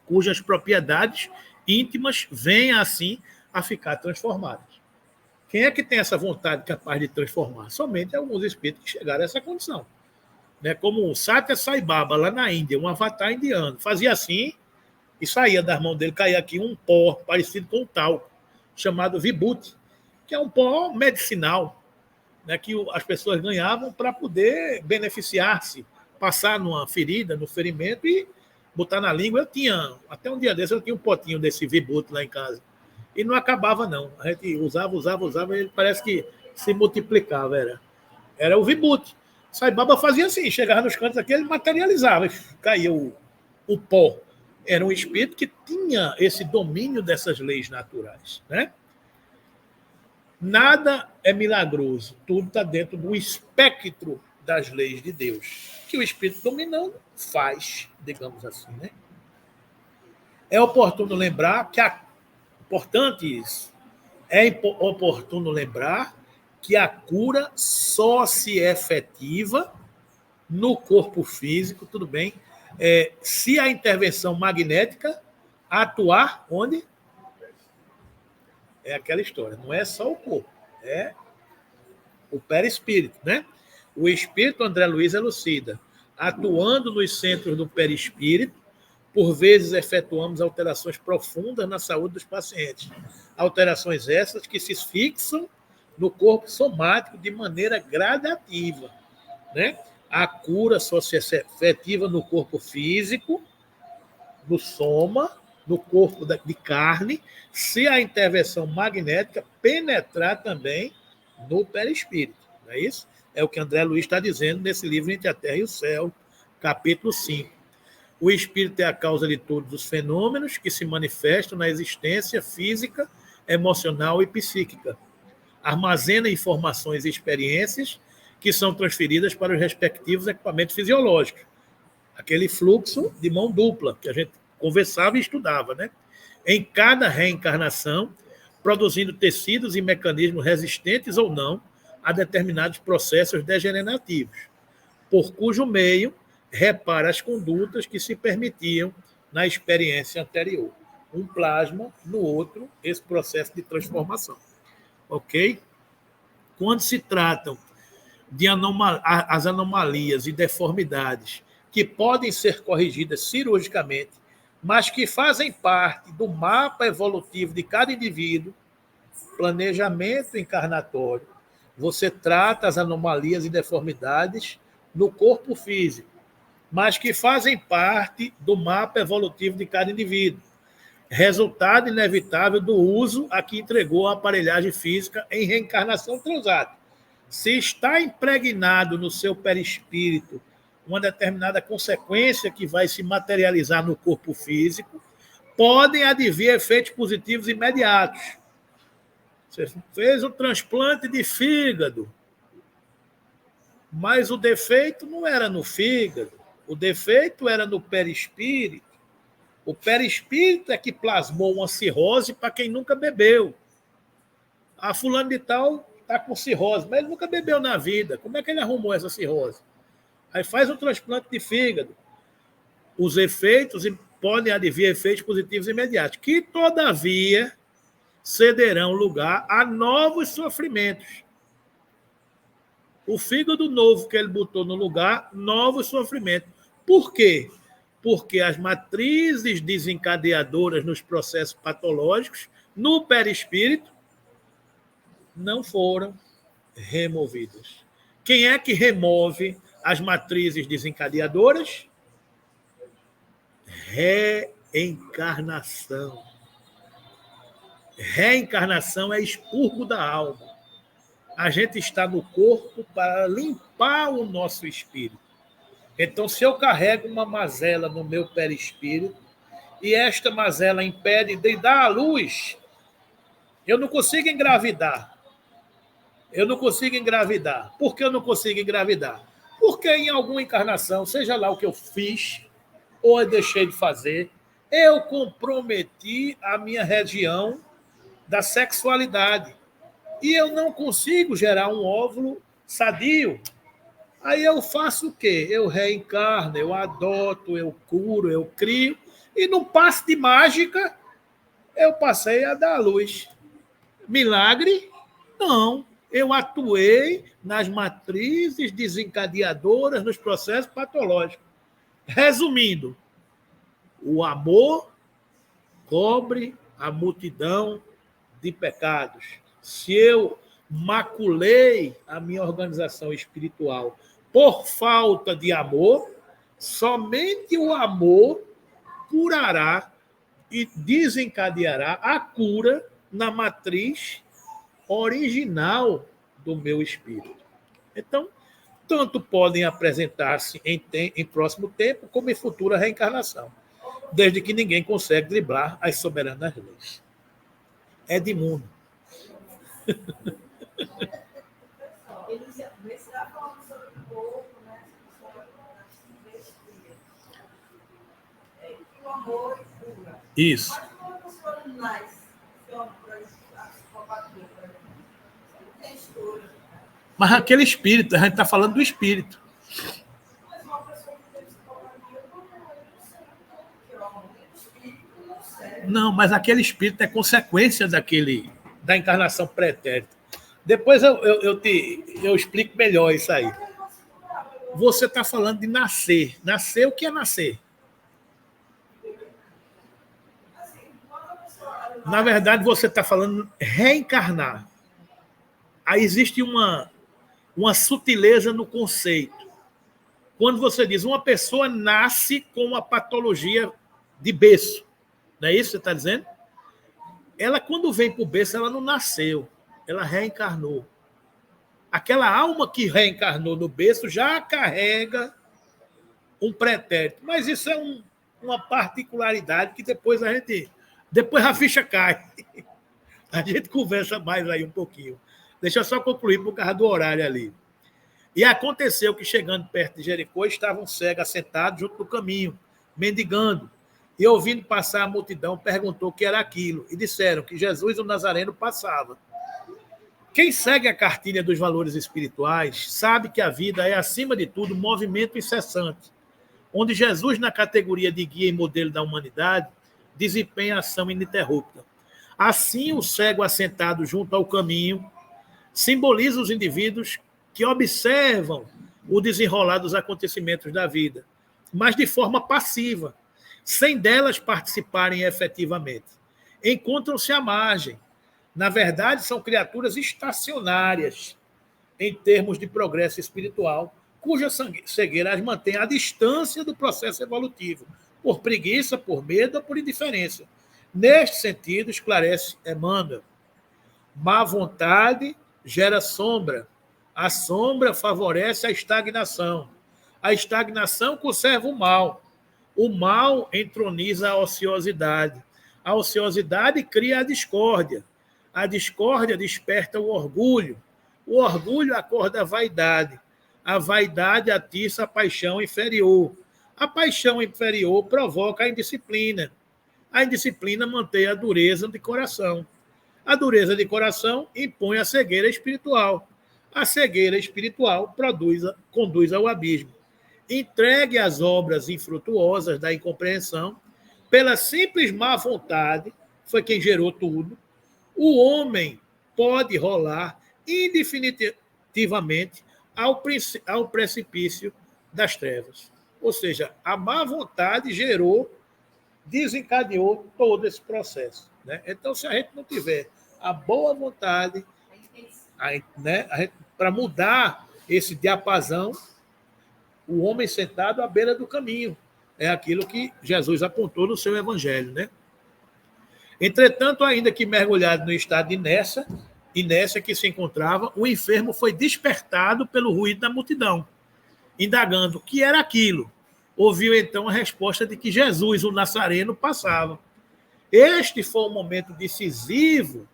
cujas propriedades íntimas vêm, assim, a ficar transformadas. Quem é que tem essa vontade capaz de transformar? Somente alguns espíritos que chegaram a essa condição. Né? Como o Satya Sai Baba, lá na Índia, um avatar indiano. Fazia assim e saía das mãos dele, caía aqui um pó parecido com um talco, chamado Vibhuti, que é um pó medicinal, né, que as pessoas ganhavam para poder beneficiar-se, passar numa ferida, no ferimento e botar na língua. Eu tinha, até um dia desse, eu tinha um potinho desse Vibhuti lá em casa. E não acabava, não. A gente usava, e ele parece que se multiplicava. Era o Vibhuti. Sai Baba fazia assim, chegava nos cantos aqui, ele materializava, caía o pó. Era um espírito que tinha esse domínio dessas leis naturais. Né? Nada é milagroso, tudo está dentro do espectro das leis de Deus, que o espírito dominando faz, digamos assim. Né? É oportuno lembrar que importante isso. É oportuno lembrar que a cura só se é efetiva no corpo físico, tudo bem, se a intervenção magnética atuar onde? É aquela história, não é só o corpo, é o perispírito, né? O espírito, André Luiz elucida, atuando nos centros do perispírito, por vezes efetuamos alterações profundas na saúde dos pacientes. Alterações essas que se fixam no corpo somático de maneira gradativa. Né? A cura só se é efetiva no corpo físico, no soma, no corpo de carne, se a intervenção magnética penetrar também no perispírito. Não é isso? É o que André Luiz está dizendo nesse livro Entre a Terra e o Céu, capítulo 5. O espírito é a causa de todos os fenômenos que se manifestam na existência física, emocional e psíquica. Armazena informações e experiências que são transferidas para os respectivos equipamentos fisiológicos. Aquele fluxo de mão dupla que a gente conversava e estudava, né? Em cada reencarnação, produzindo tecidos e mecanismos resistentes ou não a determinados processos degenerativos, por cujo meio repara as condutas que se permitiam na experiência anterior. Um plasma no outro esse processo de transformação. Ok? Quando se tratam de as anomalias e deformidades que podem ser corrigidas cirurgicamente, mas que fazem parte do mapa evolutivo de cada indivíduo, planejamento encarnatório, você trata as anomalias e deformidades no corpo físico, mas que fazem parte do mapa evolutivo de cada indivíduo, resultado inevitável do uso a que entregou a aparelhagem física em reencarnação transática. Se está impregnado no seu perispírito uma determinada consequência que vai se materializar no corpo físico, podem advir efeitos positivos imediatos. Você fez um transplante de fígado, mas o defeito não era no fígado, o defeito era no perispírito. O perispírito é que plasmou uma cirrose para quem nunca bebeu. A fulano de tal está com cirrose, mas ele nunca bebeu na vida. Como é que ele arrumou essa cirrose? Aí faz um transplante de fígado. Os efeitos podem advir efeitos positivos imediatos, que, todavia, cederão lugar a novos sofrimentos. O fígado novo que ele botou no lugar, novos sofrimentos. Por quê? Porque as matrizes desencadeadoras nos processos patológicos, no perispírito, não foram removidas. Quem é que remove as matrizes desencadeadoras? Reencarnação. Reencarnação é expurgo da alma. A gente está no corpo para limpar o nosso espírito. Então, se eu carrego uma mazela no meu perispírito e esta mazela impede de dar à luz, eu não consigo engravidar. Eu não consigo engravidar. Por que eu não consigo engravidar? Porque em alguma encarnação, seja lá o que eu fiz ou eu deixei de fazer, eu comprometi a minha região da sexualidade. E eu não consigo gerar um óvulo sadio. Aí eu faço o quê? Eu reencarno, eu adoto, eu curo, eu crio. E num passe de mágica, eu passei a dar à luz. Milagre? Não. Eu atuei nas matrizes desencadeadoras nos processos patológicos. Resumindo, o amor cobre a multidão de pecados. Se eu maculei a minha organização espiritual por falta de amor, somente o amor curará e desencadeará a cura na matriz original do meu espírito. Então, tanto podem apresentar-se em próximo tempo como em futura reencarnação, desde que ninguém consegue driblar as soberanas leis. Edmundo.
Você está falando sobre o corpo, né? O amor e cura.
Isso.
Mas quando a pessoa nasce, a psicopatia, por exemplo, não tem escolha.
Mas aquele espírito, a gente está falando do espírito.
Mas uma pessoa que tem psicopatia, o espírito não serve.
Não, mas aquele espírito é consequência da encarnação pretérita. Depois eu explico melhor isso aí. Você está falando de nascer. Nascer, o que é nascer? Na verdade, você está falando reencarnar. Aí existe uma sutileza no conceito. Quando você diz uma pessoa nasce com uma patologia de berço, não é isso que você está dizendo? Ela, quando vem para o berço, ela não nasceu, ela reencarnou. Aquela alma que reencarnou no berço já carrega um pretérito. Mas isso é uma particularidade que depois a ficha cai. A gente conversa mais aí um pouquinho. Deixa eu só concluir por causa do horário ali. E aconteceu que, chegando perto de Jericó, estava um cego assentado junto no caminho, mendigando. E, ouvindo passar a multidão, perguntou o que era aquilo. E disseram que Jesus, o Nazareno, passava. Quem segue a cartilha dos valores espirituais sabe que a vida é, acima de tudo, um movimento incessante, onde Jesus, na categoria de guia e modelo da humanidade, desempenha ação ininterrupta. Assim, o cego assentado junto ao caminho simboliza os indivíduos que observam o desenrolar dos acontecimentos da vida, mas de forma passiva, sem delas participarem efetivamente. Encontram-se à margem. Na verdade, são criaturas estacionárias em termos de progresso espiritual, cuja cegueira as mantém à distância do processo evolutivo, por preguiça, por medo ou por indiferença. Neste sentido, esclarece Emmanuel, má vontade gera sombra. A sombra favorece a estagnação. A estagnação conserva o mal. O mal entroniza a ociosidade. A ociosidade cria a discórdia. A discórdia desperta o orgulho. O orgulho acorda a vaidade. A vaidade atiça a paixão inferior. A paixão inferior provoca a indisciplina. A indisciplina mantém a dureza de coração. A dureza de coração impõe a cegueira espiritual. A cegueira espiritual conduz ao abismo. Entregue às obras infrutuosas da incompreensão, pela simples má vontade, foi quem gerou tudo, o homem pode rolar indefinitivamente ao precipício das trevas. Ou seja, a má vontade desencadeou todo esse processo. Né? Então, se a gente não tiver a boa vontade, né, para mudar esse diapasão, o homem sentado à beira do caminho. É aquilo que Jesus apontou no seu evangelho. Né? Entretanto, ainda que mergulhado no estado de inércia que se encontrava, o enfermo foi despertado pelo ruído da multidão, indagando o que era aquilo. Ouviu então a resposta de que Jesus, o Nazareno, passava. Este foi um momento decisivo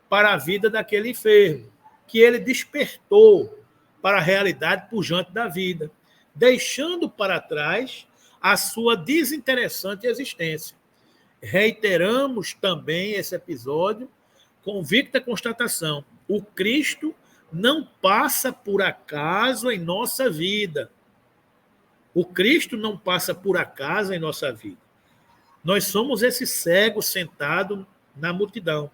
para a vida daquele enfermo, que ele despertou para a realidade pujante da vida, deixando para trás a sua desinteressante existência. Reiteramos também esse episódio, convicta constatação: o Cristo não passa por acaso em nossa vida. O Cristo não passa por acaso em nossa vida. Nós somos esse cego sentado na multidão,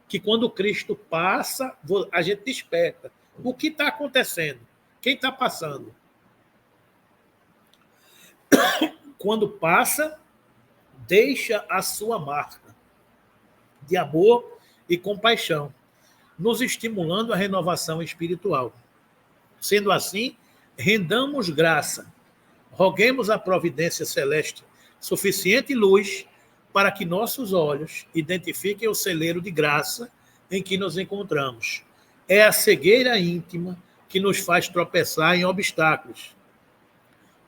que quando o Cristo passa, a gente desperta. O que está acontecendo? Quem está passando? Quando passa, deixa a sua marca de amor e compaixão, nos estimulando a renovação espiritual. Sendo assim, rendamos graça, roguemos a providência celeste suficiente luz para que nossos olhos identifiquem o celeiro de graça em que nos encontramos. É a cegueira íntima que nos faz tropeçar em obstáculos,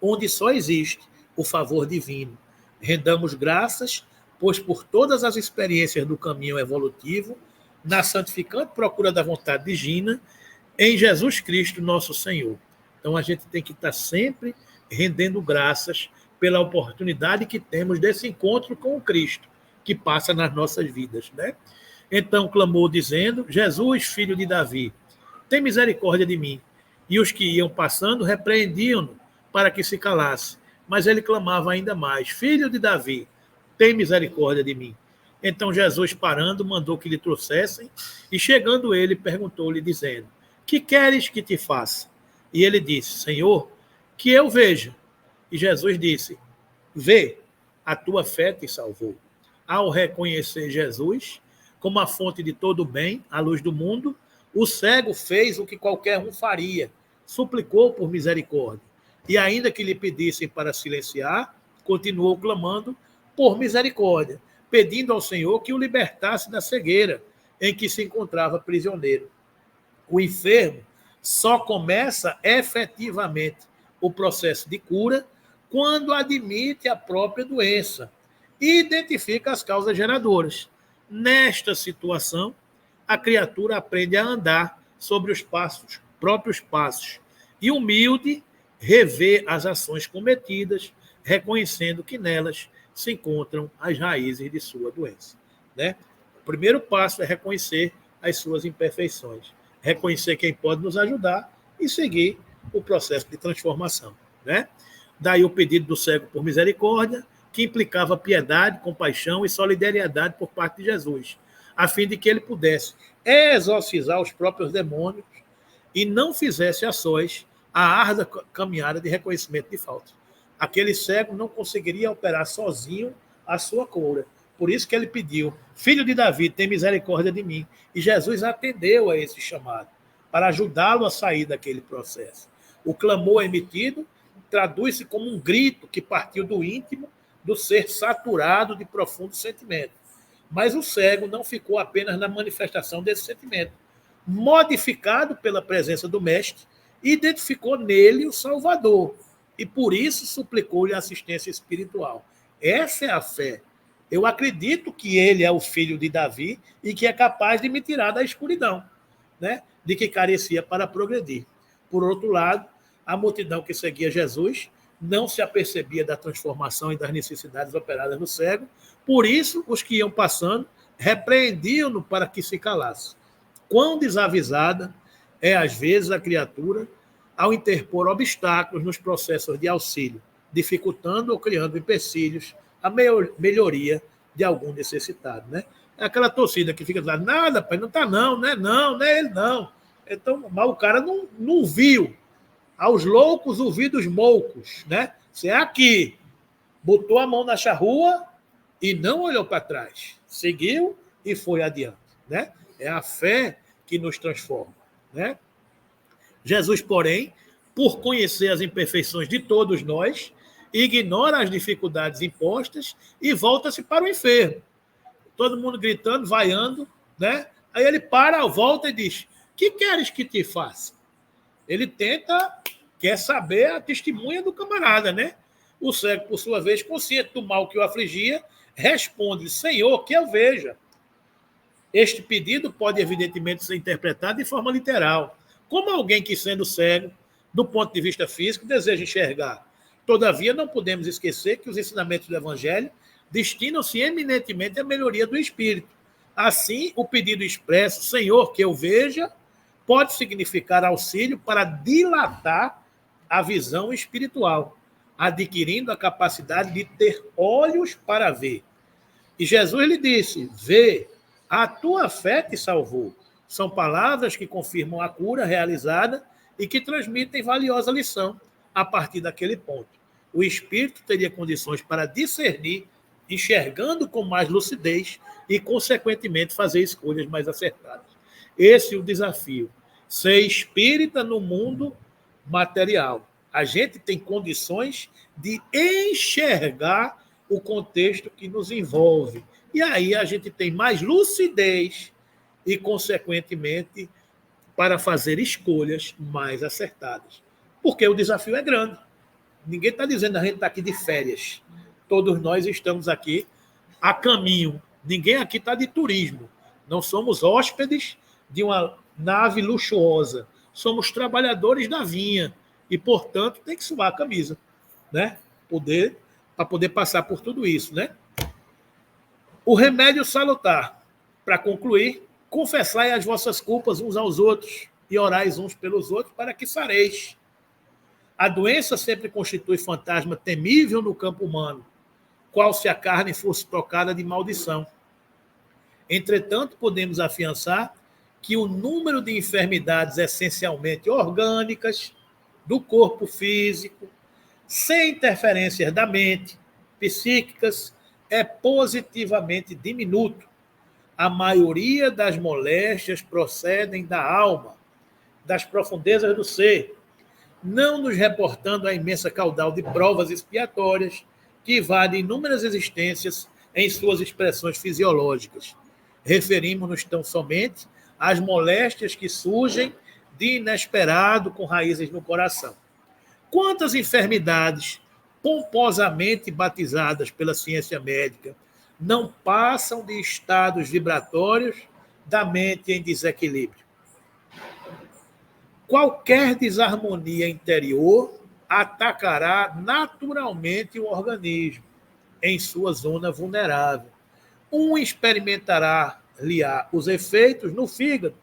onde só existe o favor divino. Rendamos graças, pois por todas as experiências do caminho evolutivo, na santificante procura da vontade divina, em Jesus Cristo, nosso Senhor. Então a gente tem que estar sempre rendendo graças pela oportunidade que temos desse encontro com o Cristo, que passa nas nossas vidas. Né? Então clamou dizendo: Jesus, filho de Davi, tem misericórdia de mim. E os que iam passando repreendiam-no para que se calasse. Mas ele clamava ainda mais: Filho de Davi, tem misericórdia de mim. Então Jesus, parando, mandou que lhe trouxessem, e chegando ele, perguntou-lhe, dizendo: Que queres que te faça? E ele disse: Senhor, que eu veja. E Jesus disse: Vê, a tua fé te salvou. Ao reconhecer Jesus como a fonte de todo o bem, a luz do mundo, o cego fez o que qualquer um faria, suplicou por misericórdia. E ainda que lhe pedissem para silenciar, continuou clamando por misericórdia, pedindo ao Senhor que o libertasse da cegueira em que se encontrava prisioneiro. O enfermo só começa efetivamente o processo de cura quando admite a própria doença e identifica as causas geradoras. Nesta situação, a criatura aprende a andar sobre os próprios passos e, humilde, revê as ações cometidas, reconhecendo que nelas se encontram as raízes de sua doença. Né? O primeiro passo é reconhecer as suas imperfeições, reconhecer quem pode nos ajudar e seguir o processo de transformação. Né? Daí o pedido do cego por misericórdia, que implicava piedade, compaixão e solidariedade por parte de Jesus, a fim de que ele pudesse exorcizar os próprios demônios e não fizesse a sós a árdua caminhada de reconhecimento de falta. Aquele cego não conseguiria operar sozinho a sua cura. Por isso que ele pediu: Filho de Davi, tem misericórdia de mim. E Jesus atendeu a esse chamado para ajudá-lo a sair daquele processo. O clamor emitido traduz-se como um grito que partiu do íntimo do ser saturado de profundo sentimento. Mas o cego não ficou apenas na manifestação desse sentimento. Modificado pela presença do Mestre, identificou nele o Salvador e, por isso, suplicou-lhe assistência espiritual. Essa é a fé. Eu acredito que ele é o filho de Davi e que é capaz de me tirar da escuridão, né? De que carecia para progredir. Por outro lado, a multidão que seguia Jesus não se apercebia da transformação e das necessidades operadas no cego, por isso os que iam passando repreendiam-no para que se calasse. Quão desavisada é, às vezes, a criatura ao interpor obstáculos nos processos de auxílio, dificultando ou criando empecilhos a melhoria de algum necessitado, né? É aquela torcida que fica dizendo, nada, pai, não está não, não é ele não. Então, mas o cara não viu. Aos loucos, ouvidos moucos, né? Você é aqui, botou a mão na charrua e não olhou para trás. Seguiu e foi adiante, né? É a fé que nos transforma, né? Jesus, porém, por conhecer as imperfeições de todos nós, ignora as dificuldades impostas e volta-se para o enfermo. Todo mundo gritando, vaiando, né? Aí ele para, volta e diz, que queres que te faça? Ele quer saber a testemunha do camarada, né? O cego, por sua vez, consciente do mal que o afligia, responde, Senhor, que eu veja. Este pedido pode, evidentemente, ser interpretado de forma literal, como alguém que, sendo cego, do ponto de vista físico, deseja enxergar. Todavia, não podemos esquecer que os ensinamentos do Evangelho destinam-se eminentemente à melhoria do espírito. Assim, o pedido expresso, Senhor, que eu veja, pode significar auxílio para dilatar a visão espiritual, adquirindo a capacidade de ter olhos para ver. E Jesus lhe disse, vê, a tua fé te salvou. São palavras que confirmam a cura realizada e que transmitem valiosa lição a partir daquele ponto. O espírito teria condições para discernir, enxergando com mais lucidez e, consequentemente, fazer escolhas mais acertadas. Esse é o desafio. Ser espírita no mundo material. A gente tem condições de enxergar o contexto que nos envolve. E aí a gente tem mais lucidez e, consequentemente, para fazer escolhas mais acertadas. Porque o desafio é grande. Ninguém está dizendo que a gente está aqui de férias. Todos nós estamos aqui a caminho. Ninguém aqui está de turismo. Não somos hóspedes de uma nave luxuosa. Somos trabalhadores da vinha. E, portanto, tem que suar a camisa, né? Para poder passar por tudo isso, né? O remédio salutar. Para concluir, confessai as vossas culpas uns aos outros e orais uns pelos outros para que sareis. A doença sempre constitui fantasma temível no campo humano, qual se a carne fosse tocada de maldição. Entretanto, podemos afiançar que o número de enfermidades essencialmente orgânicas do corpo físico, sem interferências da mente, psíquicas, é positivamente diminuto. A maioria das moléstias procedem da alma, das profundezas do ser, não nos reportando a imensa caudal de provas expiatórias que invadem inúmeras existências em suas expressões fisiológicas. Referimos-nos tão somente às moléstias que surgem de inesperado com raízes no coração. Quantas enfermidades, pomposamente batizadas pela ciência médica, não passam de estados vibratórios da mente em desequilíbrio? Qualquer desarmonia interior atacará naturalmente o organismo em sua zona vulnerável. Um experimentará-lhe-á os efeitos no fígado,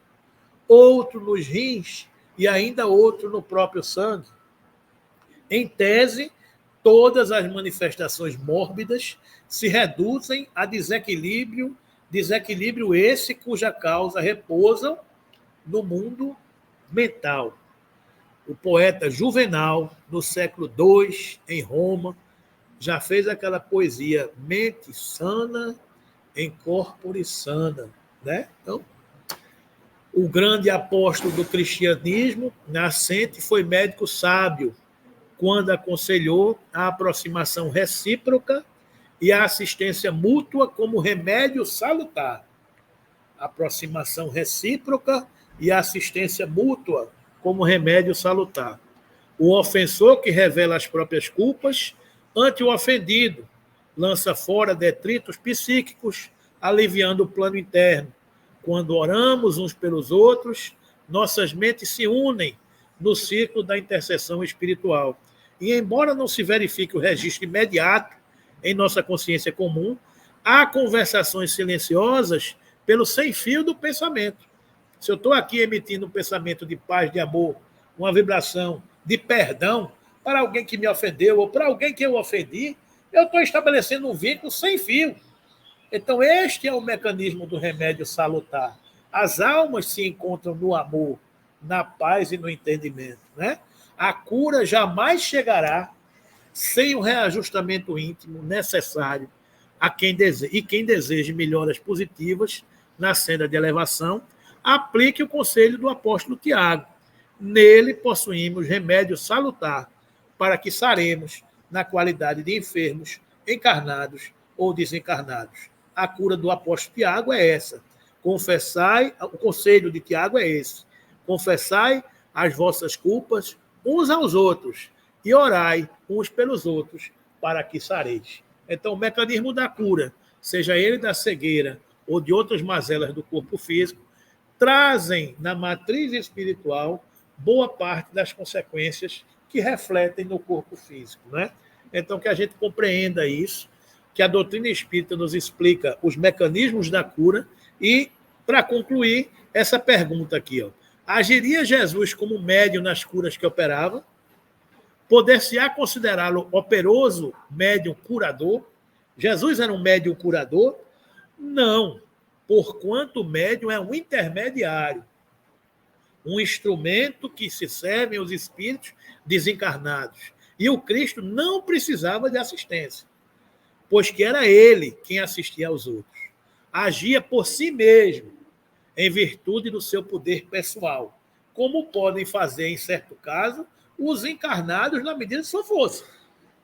outro nos rins e ainda outro no próprio sangue. Em tese, todas as manifestações mórbidas se reduzem a desequilíbrio esse cuja causa repousa no mundo mental. O poeta Juvenal, no século II, em Roma, já fez aquela poesia mente sana em corpore sana, né? Então, o grande apóstolo do cristianismo nascente foi médico sábio, quando aconselhou a aproximação recíproca e a assistência mútua como remédio salutar. Aproximação recíproca e assistência mútua como remédio salutar. O ofensor que revela as próprias culpas ante o ofendido lança fora detritos psíquicos, aliviando o plano interno. Quando oramos uns pelos outros, nossas mentes se unem no ciclo da intercessão espiritual. E, embora não se verifique o registro imediato em nossa consciência comum, há conversações silenciosas pelo sem-fio do pensamento. Se eu estou aqui emitindo um pensamento de paz, de amor, uma vibração de perdão para alguém que me ofendeu ou para alguém que eu ofendi, eu estou estabelecendo um vínculo sem fio. Então, este é o mecanismo do remédio salutar. As almas se encontram no amor, na paz e no entendimento, né? A cura jamais chegará sem o reajustamento íntimo necessário a quem deseje melhoras positivas na senda de elevação, aplique o conselho do apóstolo Tiago. Nele possuímos remédio salutar para que saremos na qualidade de enfermos, encarnados ou desencarnados. A cura do apóstolo Tiago é essa. Confessai, o conselho de Tiago é esse. Confessai as vossas culpas uns aos outros e orai uns pelos outros para que sareis. Então, o mecanismo da cura, seja ele da cegueira ou de outras mazelas do corpo físico, trazem na matriz espiritual boa parte das consequências que refletem no corpo físico, né? Então, que a gente compreenda isso, que a doutrina espírita nos explica os mecanismos da cura e, para concluir, essa pergunta aqui, ó. Agiria Jesus como médium nas curas que operava? Poder-se-á considerá-lo operoso médium curador? Jesus era um médium curador? Não, porquanto o médium é um intermediário, um instrumento que se servem os espíritos desencarnados. E o Cristo não precisava de assistência, pois que era ele quem assistia aos outros. Agia por si mesmo, em virtude do seu poder pessoal, como podem fazer, em certo caso, os encarnados na medida de sua força.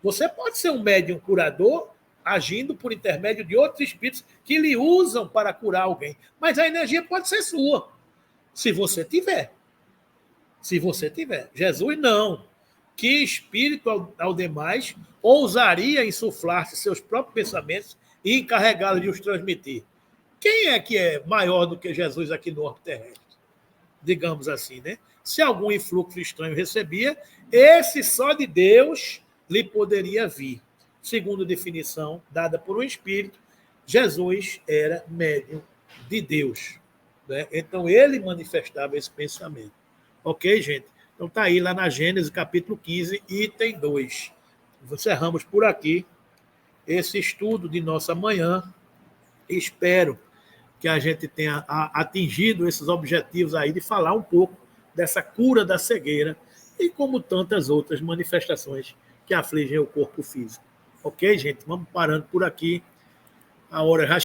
Você pode ser um médium curador agindo por intermédio de outros espíritos que lhe usam para curar alguém, mas a energia pode ser sua, se você tiver. Se você tiver. Jesus não. Que espírito ao demais ousaria insuflar-se seus próprios pensamentos e encarregá-los de os transmitir? Quem é que é maior do que Jesus aqui no orbe terrestre? Digamos assim, né? Se algum influxo estranho recebia, esse só de Deus lhe poderia vir. Segundo a definição dada por um espírito, Jesus era médium de Deus, né? Então, ele manifestava esse pensamento. Ok, gente? Então, está aí lá na Gênesis, capítulo 15, item 2. Encerramos por aqui esse estudo de nossa manhã. Espero que a gente tenha atingido esses objetivos aí de falar um pouco dessa cura da cegueira e como tantas outras manifestações que afligem o corpo físico. Ok, gente? Vamos parando por aqui. A hora já